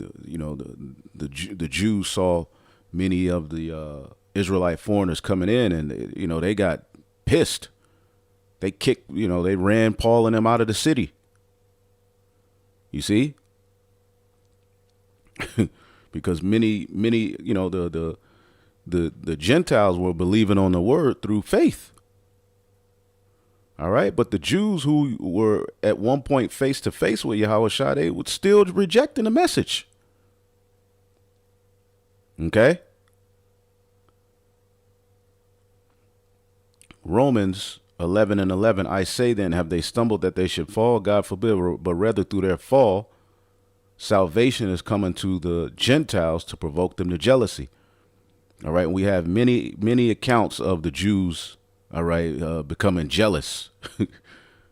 Jews saw many of the Israelite foreigners coming in, and you know, they got pissed. They kicked, you know, they ran Paul and them out of the city. You see? Because many, you know, the Gentiles were believing on the word through faith. All right. But the Jews who were at one point face to face with Yahushua, they would still rejecting the message. Okay. Romans 11:11. I say then, have they stumbled that they should fall? God forbid, but rather through their fall, salvation is coming to the Gentiles to provoke them to jealousy. All right. We have many accounts of the Jews, all right, becoming jealous.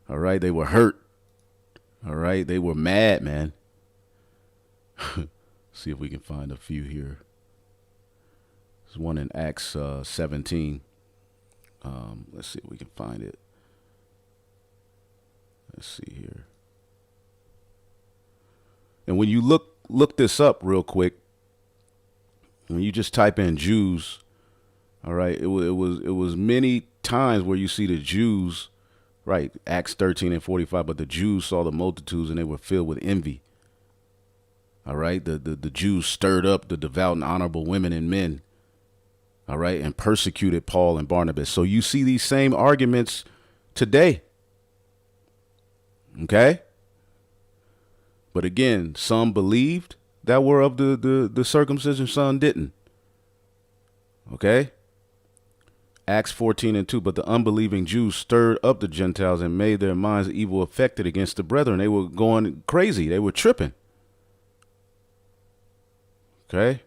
All right. They were hurt. All right. They were mad, man. See if we can find a few here. There's one in Acts 17. Let's see if we can find it. Let's see here. And when you look this up real quick, when you just type in Jews, all right, it was many times where you see the Jews, right, Acts 13:45, but the Jews saw the multitudes and they were filled with envy. All right, the Jews stirred up the devout and honorable women and men, all right, and persecuted Paul and Barnabas. So you see these same arguments today. Okay? But again, some believed that were of the circumcision, some didn't. Okay? Acts 14:2. But the unbelieving Jews stirred up the Gentiles and made their minds evil affected against the brethren. They were going crazy. They were tripping. Okay?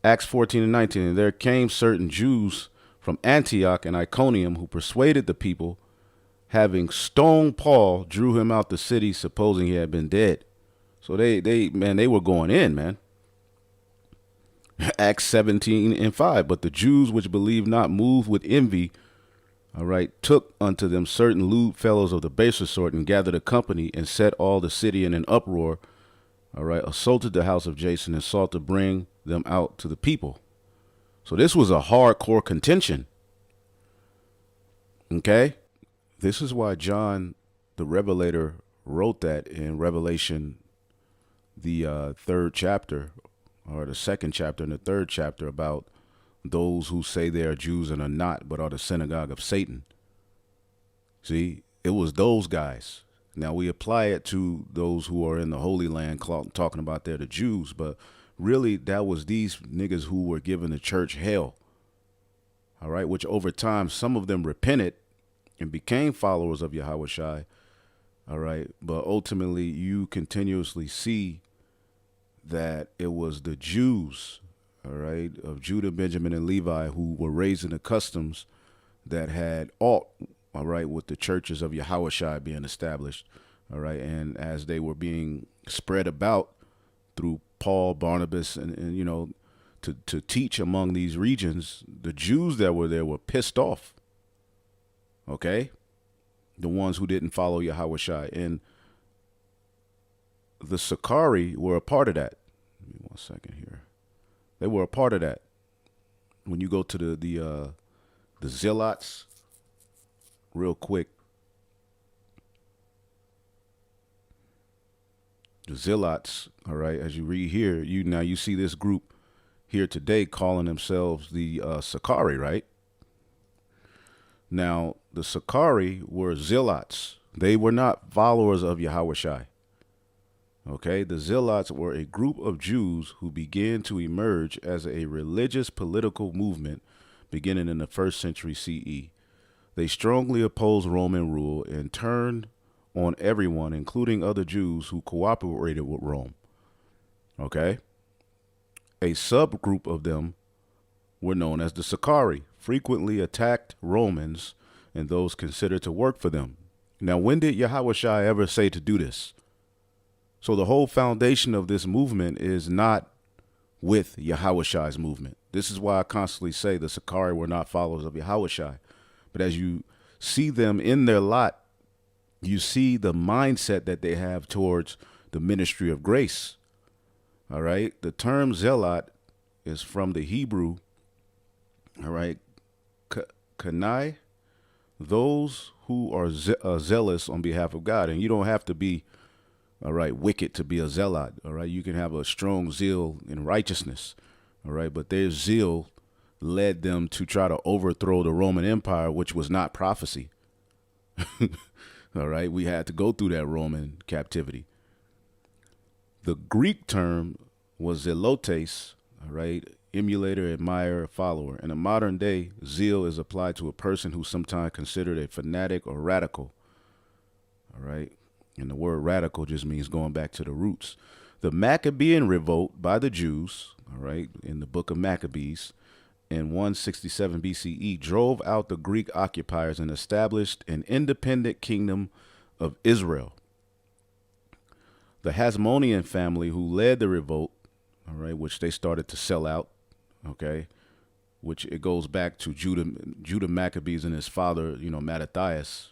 Acts 14:19. And there came certain Jews from Antioch and Iconium who persuaded the people, having stoned Paul, drew him out the city, supposing he had been dead. So they were going in, man. Acts 17:5. But the Jews which believed not, moved with envy, all right, took unto them certain lewd fellows of the baser sort, and gathered a company, and set all the city in an uproar, all right, assaulted the house of Jason, and sought to bring them out to the people. So this was a hardcore contention. Okay? This is why John the Revelator wrote that in Revelation the third chapter, or the second chapter and the third chapter, about those who say they are Jews and are not, but are the synagogue of Satan. See, it was those guys. Now we apply it to those who are in the Holy Land, talking about they're the Jews, but really that was these niggas who were giving the church hell. All right, which over time some of them repented and became followers of Yahweh Shai. All right, but ultimately you continuously see that it was the Jews, all right, of Judah, Benjamin, and Levi who were raised in the customs that had aught, all right, with the churches of Yahweh Shai being established, all right, and as they were being spread about through Paul, Barnabas, and you know, to teach among these regions, the Jews that were there were pissed off, okay, the ones who didn't follow Yahweh Shai, and the Sakari were a part of that. Give me 1 second here. They were a part of that. When you go to the Zealots, real quick, the Zealots, all right, as you read here, you see this group here today calling themselves the Sakari, right? Now, the Sakari were Zealots. They were not followers of Yahweh Shai. Okay, the Zealots were a group of Jews who began to emerge as a religious political movement beginning in the 1st century CE. They strongly opposed Roman rule and turned on everyone, including other Jews who cooperated with Rome. Okay, a subgroup of them were known as the Sakari, frequently attacked Romans and those considered to work for them. Now, when did Yahweh Shai ever say to do this? So the whole foundation of this movement is not with Yahweh Shai's movement. This is why I constantly say the Sakari were not followers of Yahweh Shai. But as you see them in their lot, you see the mindset that they have towards the ministry of grace. All right. The term zealot is from the Hebrew. All right. Kanai, those who are zealous on behalf of God. And you don't have to be, all right, wicked to be a zealot. All right. You can have a strong zeal in righteousness. All right. But their zeal led them to try to overthrow the Roman Empire, which was not prophecy. All right. We had to go through that Roman captivity. The Greek term was zelotes, all right, emulator, admirer, follower. In a modern day, zeal is applied to a person who's sometimes considered a fanatic or radical. All right. And the word radical just means going back to the roots. The Maccabean revolt by the Jews, all right, in the book of Maccabees, in 167 BCE, drove out the Greek occupiers and established an independent kingdom of Israel. The Hasmonean family who led the revolt, all right, which they started to sell out, okay, which it goes back to Judah Maccabees and his father, you know, Mattathias,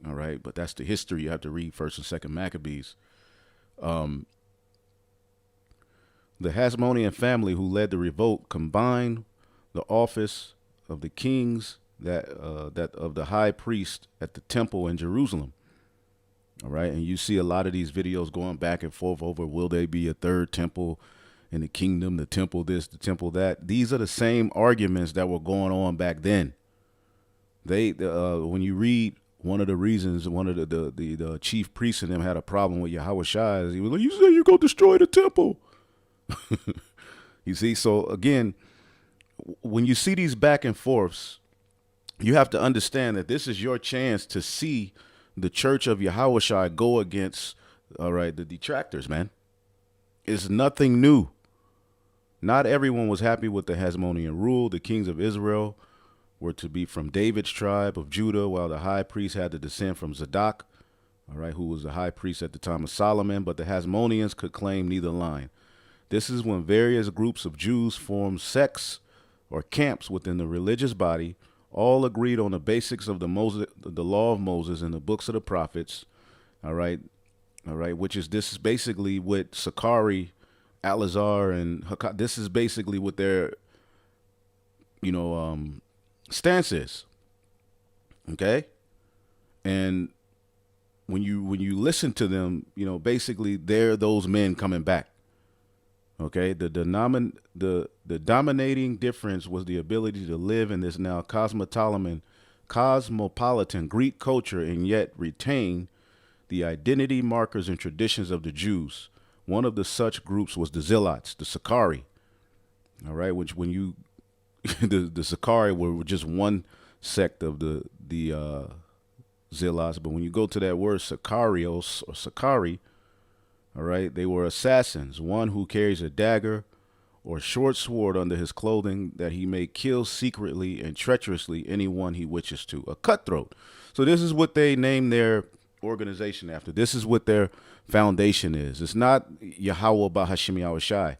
all right, but that's the history. You have to read 1st and 2nd Maccabees. The Hasmonean family who led the revolt combined the office of the kings that of the high priest at the temple in Jerusalem. All right. And you see a lot of these videos going back and forth over, will there be a third temple in the kingdom, the temple this, the temple that? These are the same arguments that were going on back then. When you read one of the reasons, one of the chief priests in them had a problem with Yahweh Shai, is he was like, you say you're going to destroy the temple. You see, so again, when you see these back and forths, you have to understand that this is your chance to see the church of Yahweh Shai go against, all right, the detractors, man. It's nothing new. Not everyone was happy with the Hasmonean rule. The kings of Israel were to be from David's tribe of Judah, while the high priest had to descend from Zadok, all right, who was the high priest at the time of Solomon, but the Hasmoneans could claim neither line. This is when various groups of Jews formed sects or camps within the religious body, all agreed on the basics of the law of Moses and the books of the prophets, all right, which is, this is basically what Sakari, Alazar, and Hakka, this is basically what their, stance is, okay? And when you listen to them, basically they're those men coming back. Okay, the dominating difference was the ability to live in this now cosmopolitan Greek culture and yet retain the identity markers and traditions of the Jews. One of the such groups was the Zealots, the Sicarii. All right, which when you the Sicarii were just one sect of the Zealots, but when you go to that word Sicarios or Sicarii, all right, they were assassins, one who carries a dagger or short sword under his clothing that he may kill secretly and treacherously anyone he wishes to. A cutthroat. So this is what they named their organization after. This is what their foundation is. It's not Yahweh Bahashim Yahushai.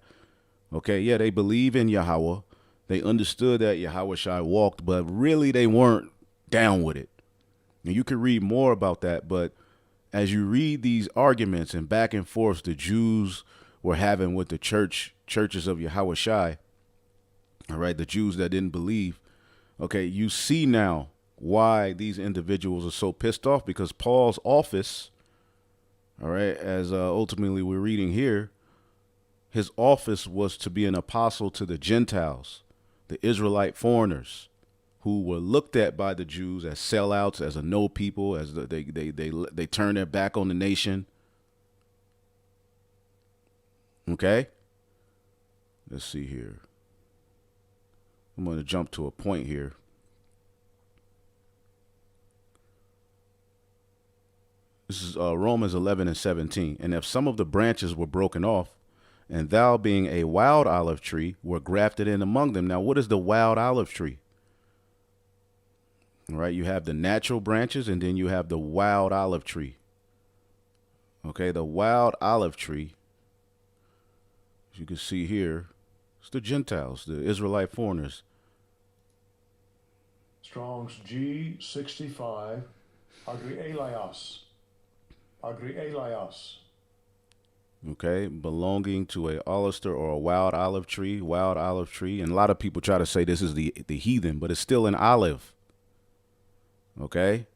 Okay, yeah, they believe in Yahweh. They understood that Yahweh Shai walked, but really they weren't down with it. And you could read more about that, but as you read these arguments and back and forth the Jews were having with the churches of Yahweh Shai, all right, the Jews that didn't believe, okay, you see now why these individuals are so pissed off, because Paul's office, all right, as ultimately we're reading here, his office was to be an apostle to the Gentiles, the Israelite foreigners, who were looked at by the Jews as sellouts, as a no people, as they turn their back on the nation. Okay? Let's see here. I'm going to jump to a point here. This is Romans 11:17. And if some of the branches were broken off, and thou being a wild olive tree were grafted in among them. Now, what is the wild olive tree? All right, you have the natural branches, and then you have the wild olive tree. Okay, the wild olive tree, as you can see here, it's the Gentiles, the Israelite foreigners. Strong's G65. Agrielios. Agrielios. Okay, belonging to a olister or a wild olive tree, and a lot of people try to say this is the heathen, but it's still an olive. Okay.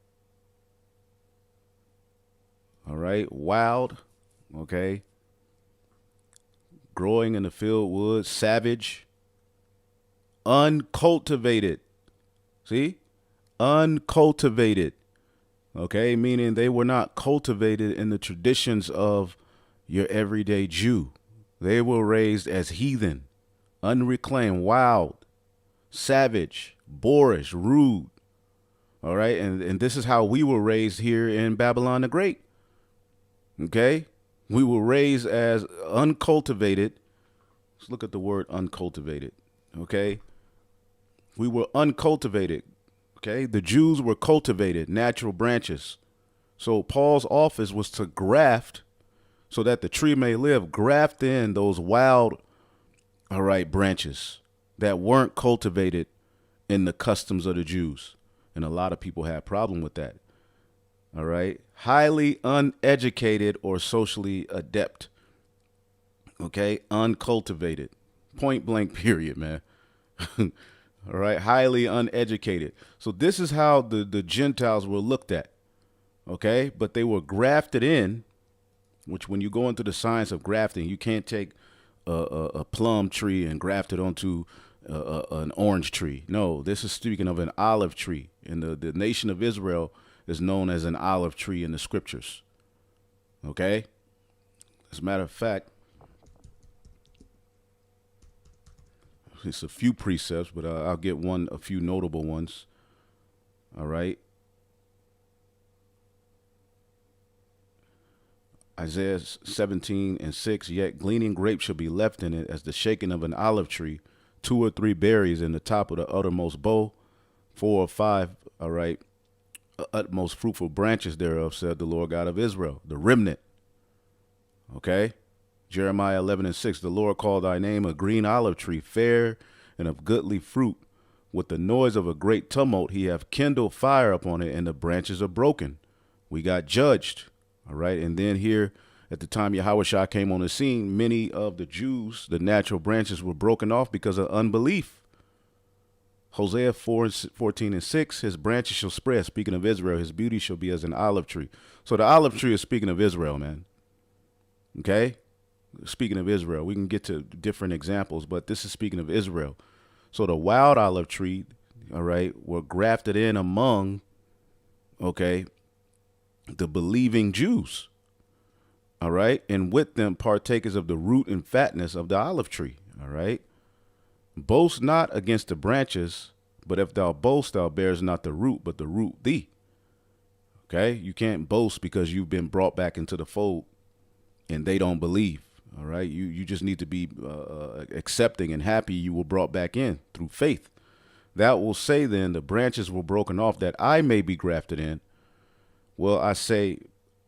All right, wild, okay. Growing in the field woods, savage, uncultivated. See? Uncultivated. Okay, meaning they were not cultivated in the traditions of your everyday Jew. They were raised as heathen, unreclaimed, wild, savage, boorish, rude. All right. And this is how we were raised here in Babylon the Great. Okay. We were raised as uncultivated. Let's look at the word uncultivated. Okay. We were uncultivated. Okay. The Jews were cultivated, natural branches. So Paul's office was to graft so that the tree may live, graft in those wild, all right, branches that weren't cultivated in the customs of the Jews. And a lot of people had a problem with that. All right. Highly uneducated or socially adept. Okay. Uncultivated. Point blank period, man. All right. Highly uneducated. So this is how the Gentiles were looked at. Okay. But they were grafted in, which when you go into the science of grafting, you can't take a plum tree and graft it onto an orange tree. No, this is speaking of an olive tree. And the nation of Israel is known as an olive tree in the scriptures. Okay? As a matter of fact, it's a few precepts, but I'll get a few notable ones. All right? Isaiah 17:6, yet gleaning grapes shall be left in it as the shaking of an olive tree, 2 or 3 berries in the top of the uttermost bough, 4 or 5, all right, utmost fruitful branches thereof, said the Lord God of Israel, the remnant. Okay? Jeremiah 11:6, the Lord called thy name a green olive tree, fair and of goodly fruit. With the noise of a great tumult, he hath kindled fire upon it, and the branches are broken. We got judged. All right. And then here at the time Yahushua came on the scene, many of the Jews, the natural branches, were broken off because of unbelief. Hosea 4:14-6, his branches shall spread. Speaking of Israel, his beauty shall be as an olive tree. So the olive tree is speaking of Israel, man. Okay. speaking of Israel. We can get to different examples, but this is speaking of Israel. So the wild olive tree, all right, were grafted in among, okay, the believing Jews, all right, and with them partakers of the root and fatness of the olive tree, all right. Boast not against the branches, but if thou boast, thou bearest not the root, but the root thee. Okay, you can't boast because you've been brought back into the fold and they don't believe. All right, you just need to be accepting and happy you were brought back in through faith. Thou will say then, the branches were broken off that I may be grafted in. Well, I say,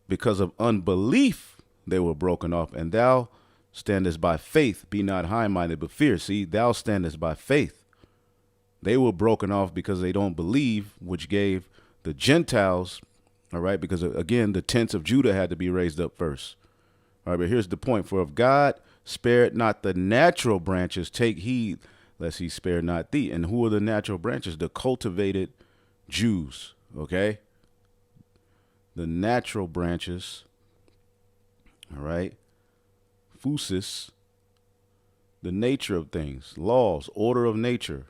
because of unbelief they were broken off, and thou standest by faith. Be not high-minded, but fear. See, thou standest by faith. They were broken off because they don't believe, which gave the Gentiles, all right, because, again, the tents of Judah had to be raised up first. All right, but here's the point. For if God spared not the natural branches, take heed lest he spare not thee. And who are the natural branches? The cultivated Jews, okay? The natural branches, all right? Physis, the nature of things, laws, order of nature,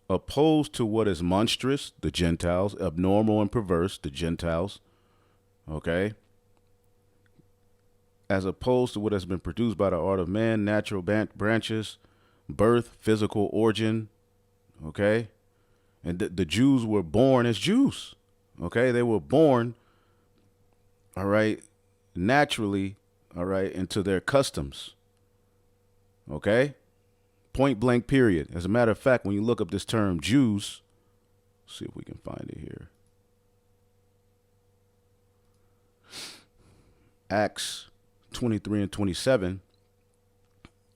opposed to what is monstrous, the Gentiles, abnormal and perverse, the Gentiles, okay? As opposed to what has been produced by the art of man, natural branches, birth, physical origin, okay? And the Jews were born as Jews, okay? They were born, all right, naturally, all right, into their customs, okay? Point blank period. As a matter of fact, when you look up this term Jews, see if we can find it here. Acts 23 and 27,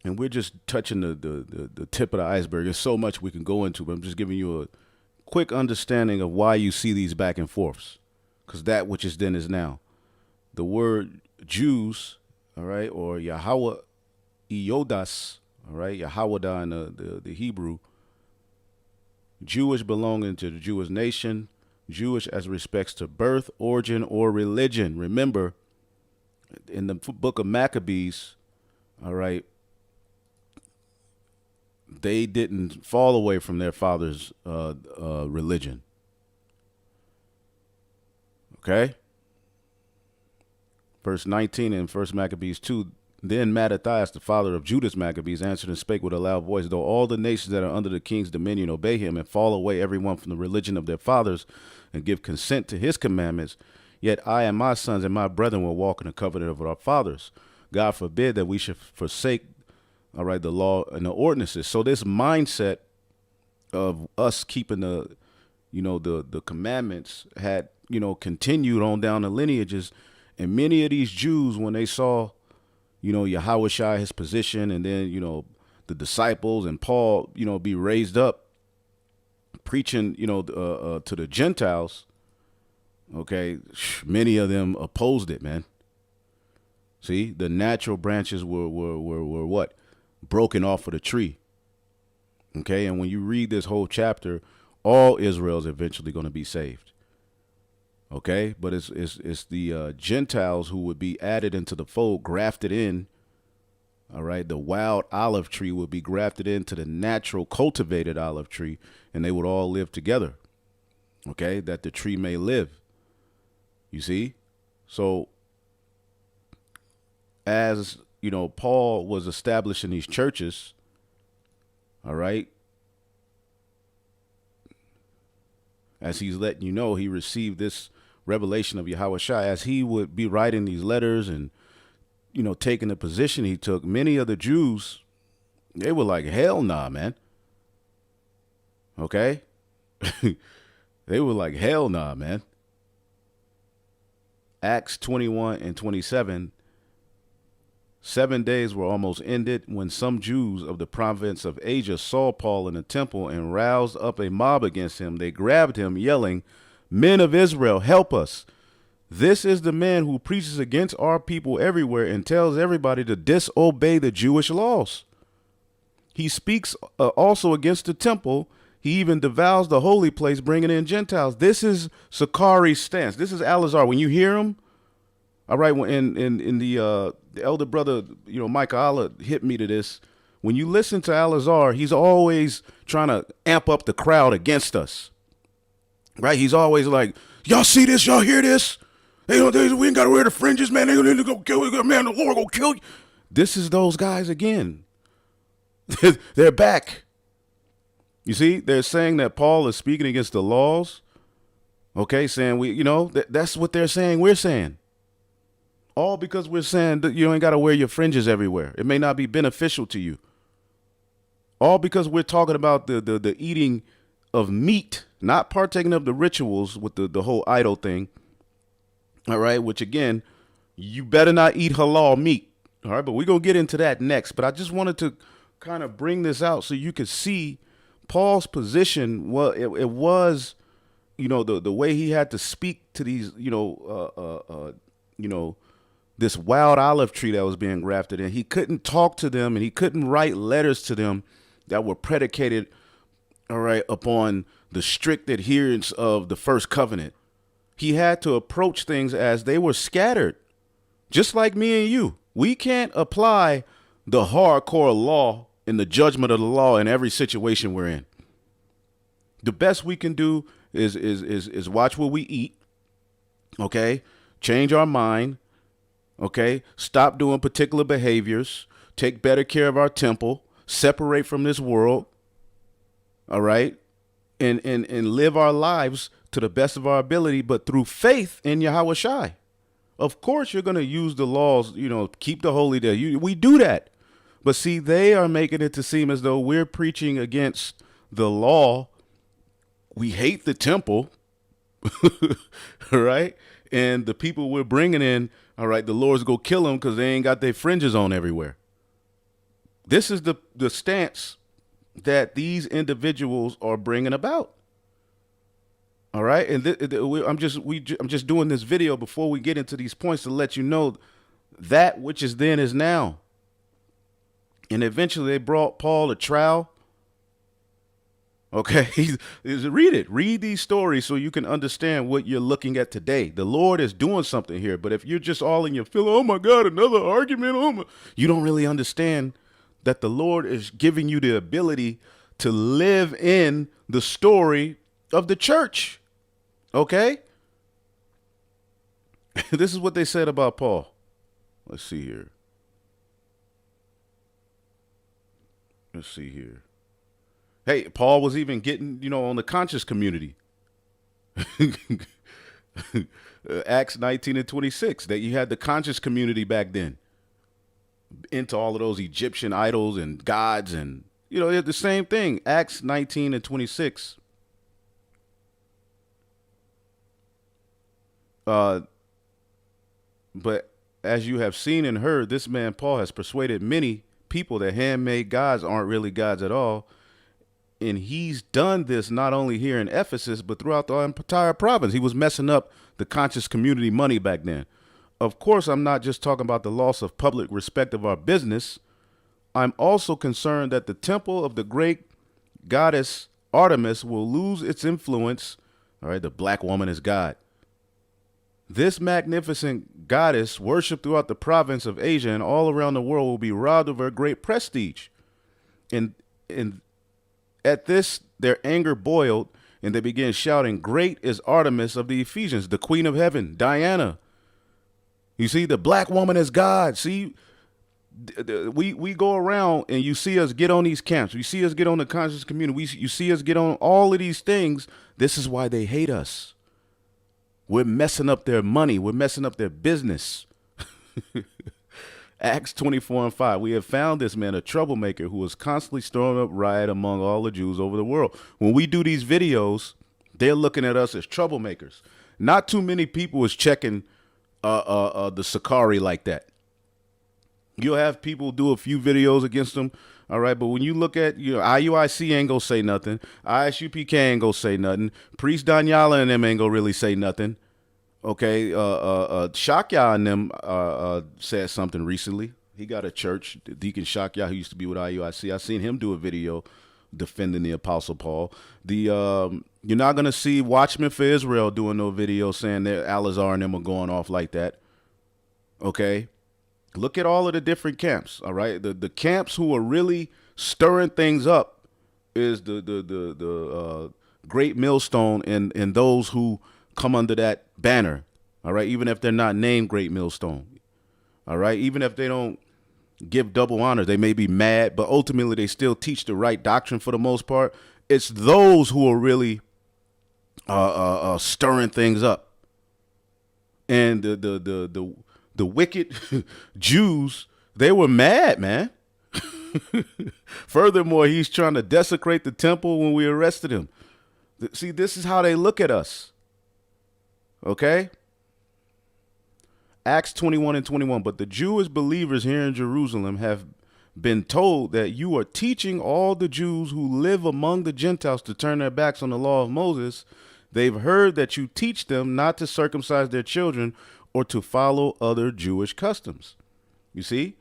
and we're just touching the tip of the iceberg. There's so much we can go into, but I'm just giving you a quick understanding of why you see these back and forths, because that which is then is now. The word Jews, all right, or Yahweh Iodas, all right, Yahwadah in the Hebrew, Jewish belonging to the Jewish nation, Jewish as respects to birth, origin, or religion. Remember, in the book of Maccabees, all right, they didn't fall away from their father's religion. Okay? Verse 19 in 1 Maccabees 2, then Mattathias, the father of Judas Maccabees, answered and spake with a loud voice, though all the nations that are under the king's dominion obey him and fall away every one from the religion of their fathers and give consent to his commandments, yet I and my sons and my brethren will walk in the covenant of our fathers. God forbid that we should forsake, all right, the law and the ordinances. So this mindset of us keeping the commandments had, continued on down the lineages. And many of these Jews, when they saw, Yahushua, his position, and then, the disciples and Paul, be raised up preaching, to the Gentiles, okay, many of them opposed it, man. See, the natural branches were what? Broken off of the tree. Okay, and when you read this whole chapter, all Israel is eventually going to be saved. Okay, but it's the Gentiles who would be added into the fold, grafted in. All right, the wild olive tree would be grafted into the natural cultivated olive tree, and they would all live together. Okay, that the tree may live. You see? So as, Paul was establishing these churches, all right, as he's letting you know, he received this revelation of Yahushua as he would be writing these letters and, taking the position he took. Many of the Jews, they were like, hell nah, man. Okay? They were like, hell nah, man. Acts 21 and 27, 7 days were almost ended when some Jews of the province of Asia saw Paul in the temple and roused up a mob against him. They grabbed him, yelling, "Men of Israel, help us. This is the man who preaches against our people everywhere and tells everybody to disobey the Jewish laws. He speaks also against the temple. He even devours the holy place, bringing in Gentiles." This is Sakari's stance. This is Alazar. When you hear him, All right, well, in the elder brother, Micah Allah hit me to this. When you listen to Al-Azhar, he's always trying to amp up the crowd against us, right? He's always like, y'all see this? Y'all hear this? We ain't got to wear the fringes, man. They gonna go kill you, man. The Lord gonna kill you. This is those guys again. They're back. You see, they're saying that Paul is speaking against the laws. Okay, saying that's what they're saying. We're saying. All because we're saying that you ain't got to wear your fringes everywhere. It may not be beneficial to you. All because we're talking about the eating of meat, not partaking of the rituals with the whole idol thing. All right, which again, you better not eat halal meat. All right, but we're going to get into that next. But I just wanted to kind of bring this out so you could see Paul's position. Well, it was, the way he had to speak to these, this wild olive tree that was being grafted in. He couldn't talk to them and he couldn't write letters to them that were predicated, all right, upon the strict adherence of the first covenant. He had to approach things as they were scattered, just like me and you. We can't apply the hardcore law and the judgment of the law in every situation we're in. The best we can do is watch what we eat, okay? Change our mind, okay? Stop doing particular behaviors, take better care of our temple, separate from this world, all right? And live our lives to the best of our ability, but through faith in Yahweh Shai. Of course, you're going to use the laws, keep the holy day. We do that. But see, they are making it to seem as though we're preaching against the law. We hate the temple, right? And the people we're bringing in, all right, the Lord's go kill them because they ain't got their fringes on everywhere. This is the stance that these individuals are bringing about. All right, and I'm just doing this video before we get into these points to let you know that which is then is now. And eventually they brought Paul to trial. Okay, read these stories so you can understand what you're looking at today. The Lord is doing something here, but if you're just all in your feeling, oh my God, another argument, you don't really understand that the Lord is giving you the ability to live in the story of the church. Okay? This is what they said about Paul. Let's see here. Hey, Paul was even getting, on the conscious community. Acts 19 and 26, that you had the conscious community back then. Into all of those Egyptian idols and gods and, the same thing. Acts 19 and 26. But as you have seen and heard, this man Paul has persuaded many people that handmade gods aren't really gods at all. And he's done this not only here in Ephesus, but throughout the entire province. He was messing up the conscious community money back then. Of course, I'm not just talking about the loss of public respect of our business. I'm also concerned that the temple of the great goddess Artemis will lose its influence. All right, the black woman is God. This magnificent goddess worshipped throughout the province of Asia and all around the world will be robbed of her great prestige. And at this, their anger boiled and they began shouting, "Great is Artemis of the Ephesians, the queen of heaven, Diana." You see, the black woman is God. See, we go around and you see us get on these camps. You see us get on the conscious community. You see us get on all of these things. This is why they hate us. We're messing up their money. We're messing up their business. Acts 24 and 5. We have found this man a troublemaker who was constantly stirring up riot among all the Jews over the world. When we do these videos, they're looking at us as troublemakers. Not too many people is checking the Sakari like that. You'll have people do a few videos against them. All right. But when you look at, IUIC ain't gonna say nothing. ISUPK ain't gonna say nothing. Priest Danyala and them ain't gonna really say nothing. Okay. Shakya and them said something recently. He got a church. Deacon Shakya, who used to be with IUIC. I seen him do a video defending the Apostle Paul. You're not gonna see Watchmen for Israel doing no video saying that Al-Azhar and them are going off like that. Okay. Look at all of the different camps. All right. The camps who are really stirring things up is the great millstone and those who come under that banner. All right. Even if they're not named great millstone. All right. Even if they don't give double honors, they may be mad, but ultimately they still teach the right doctrine for the most part. It's those who are really stirring things up. And the wicked Jews, they were mad, man. Furthermore, he's trying to desecrate the temple when we arrested him. See, this is how they look at us. Okay? Acts 21 and 21. But the Jewish believers here in Jerusalem have been told that you are teaching all the Jews who live among the Gentiles to turn their backs on the law of Moses. They've heard that you teach them not to circumcise their children or to follow other Jewish customs. You see?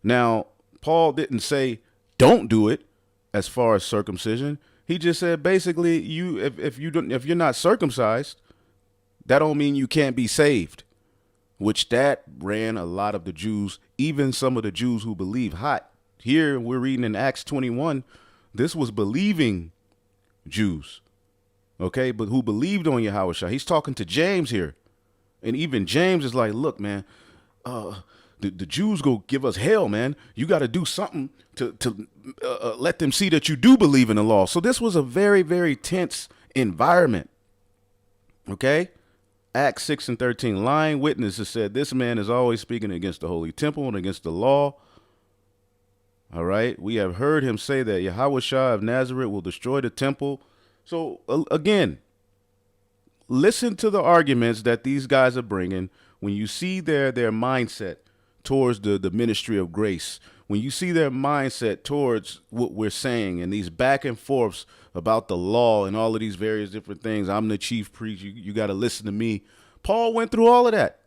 Now, Paul didn't say don't do it as far as circumcision. He just said basically if you're not circumcised, that don't mean you can't be saved. Which that ran a lot of the Jews, even some of the Jews who believe hot. Here we're reading in Acts 21, this was believing Jews, okay, but who believed on Yahushua. He's talking to James here. And even James is like, look, man, the Jews go give us hell, man. You got to do something to let them see that you do believe in the law. So this was a very, very tense environment, okay? Acts 6 and 13, lying witnesses said, this man is always speaking against the holy temple and against the law. All right. We have heard him say that Yahushua of Nazareth will destroy the temple. So again, listen to the arguments that these guys are bringing when you see their mindset towards the ministry of grace, when you see their mindset towards what we're saying and these back and forths about the law and all of these various different things. I'm the chief priest. You got to listen to me. Paul went through all of that.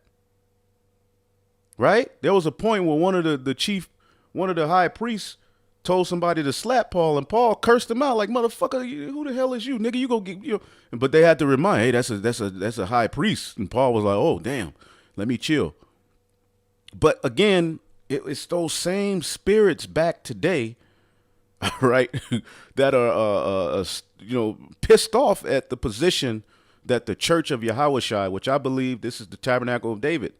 Right? There was a point where one of the high priests told somebody to slap Paul, and Paul cursed him out like, motherfucker, who the hell is you? Nigga, you go get you. But they had to remind, hey, that's a high priest. And Paul was like, oh, damn, let me chill. But again, it's those same spirits back today, right, that are, pissed off at the position that the Church of Yahushua, which I believe this is the Tabernacle of David,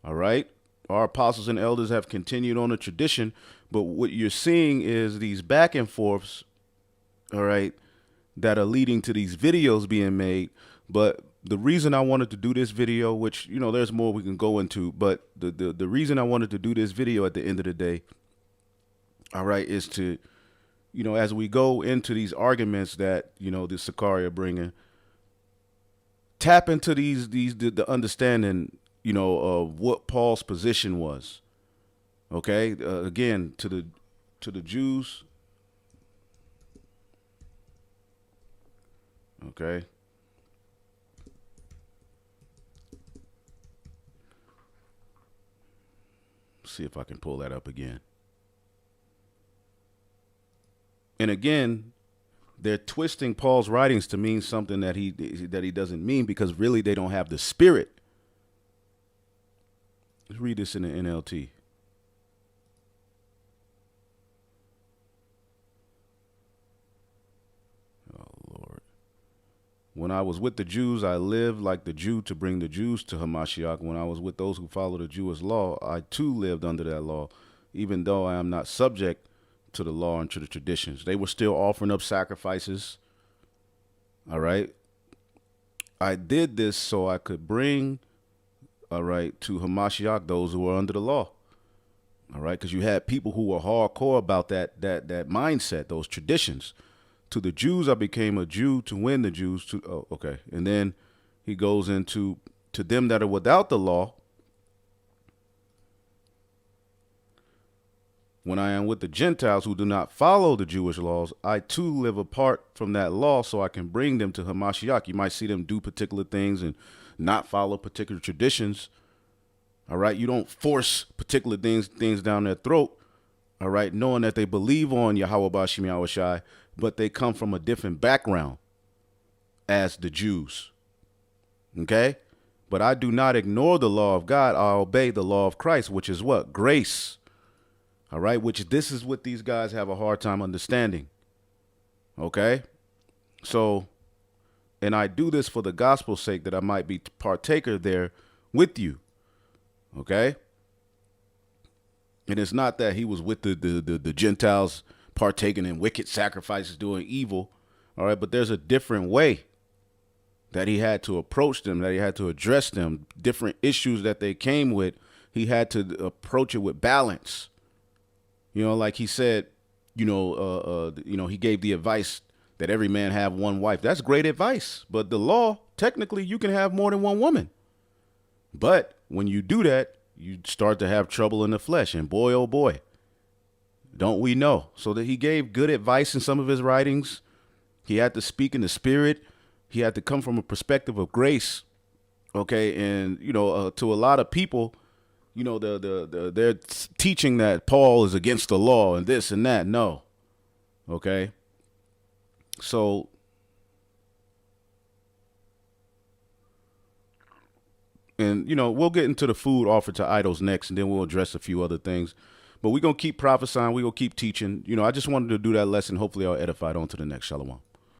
all right, our apostles and elders have continued on the tradition, but what you're seeing is these back and forths, all right, that are leading to these videos being made. But the reason I wanted to do this video, which, there's more we can go into, but the reason I wanted to do this video at the end of the day, all right, is to, as we go into these arguments that, the Sakari are bringing, tap into the understanding, of what Paul's position was. Okay. Again, to the Jews. Okay. See if I can pull that up again. And again, they're twisting Paul's writings to mean something that he doesn't mean, because really they don't have the spirit. Let's read this in the NLT. Oh, Lord. When I was with the Jews, I lived like the Jew to bring the Jews to Hamashiach. When I was with those who follow the Jewish law, I too lived under that law, even though I am not subject to the law and to the traditions. They were still offering up sacrifices. All right. I did this so I could bring, all right, to Hamashiach those who were under the law. All right. Because you had people who were hardcore about that mindset, those traditions. To the Jews, I became a Jew to win the Jews to. Oh, okay. And then he goes into to them that are without the law. When I am with the Gentiles who do not follow the Jewish laws, I too live apart from that law so I can bring them to Hamashiach. You might see them do particular things and not follow particular traditions. All right. You don't force particular things down their throat. All right. Knowing that they believe on Yahweh Bashim Yahushai, but they come from a different background as the Jews. Okay. But I do not ignore the law of God. I obey the law of Christ, which is what? Grace. All right. Which this is what these guys have a hard time understanding. Okay. So, and I do this for the gospel's sake, that I might be partaker there with you. Okay. And it's not that he was with the Gentiles partaking in wicked sacrifices, doing evil. All right. But there's a different way that he had to approach them, that he had to address them, different issues that they came with. He had to approach it with balance. You know, like he said, he gave the advice that every man have one wife. That's great advice. But the law, technically, you can have more than one woman. But when you do that, you start to have trouble in the flesh. And boy, oh boy, don't we know? So that he gave good advice in some of his writings. He had to speak in the spirit. He had to come from a perspective of grace. Okay. And, to a lot of people, they're teaching that Paul is against the law and this and that. No. Okay. So and, we'll get into the food offered to idols next, and then we'll address a few other things. But we're going to keep prophesying. We're going to keep teaching. I just wanted to do that lesson. Hopefully I'll edify it on to the next. Shalom.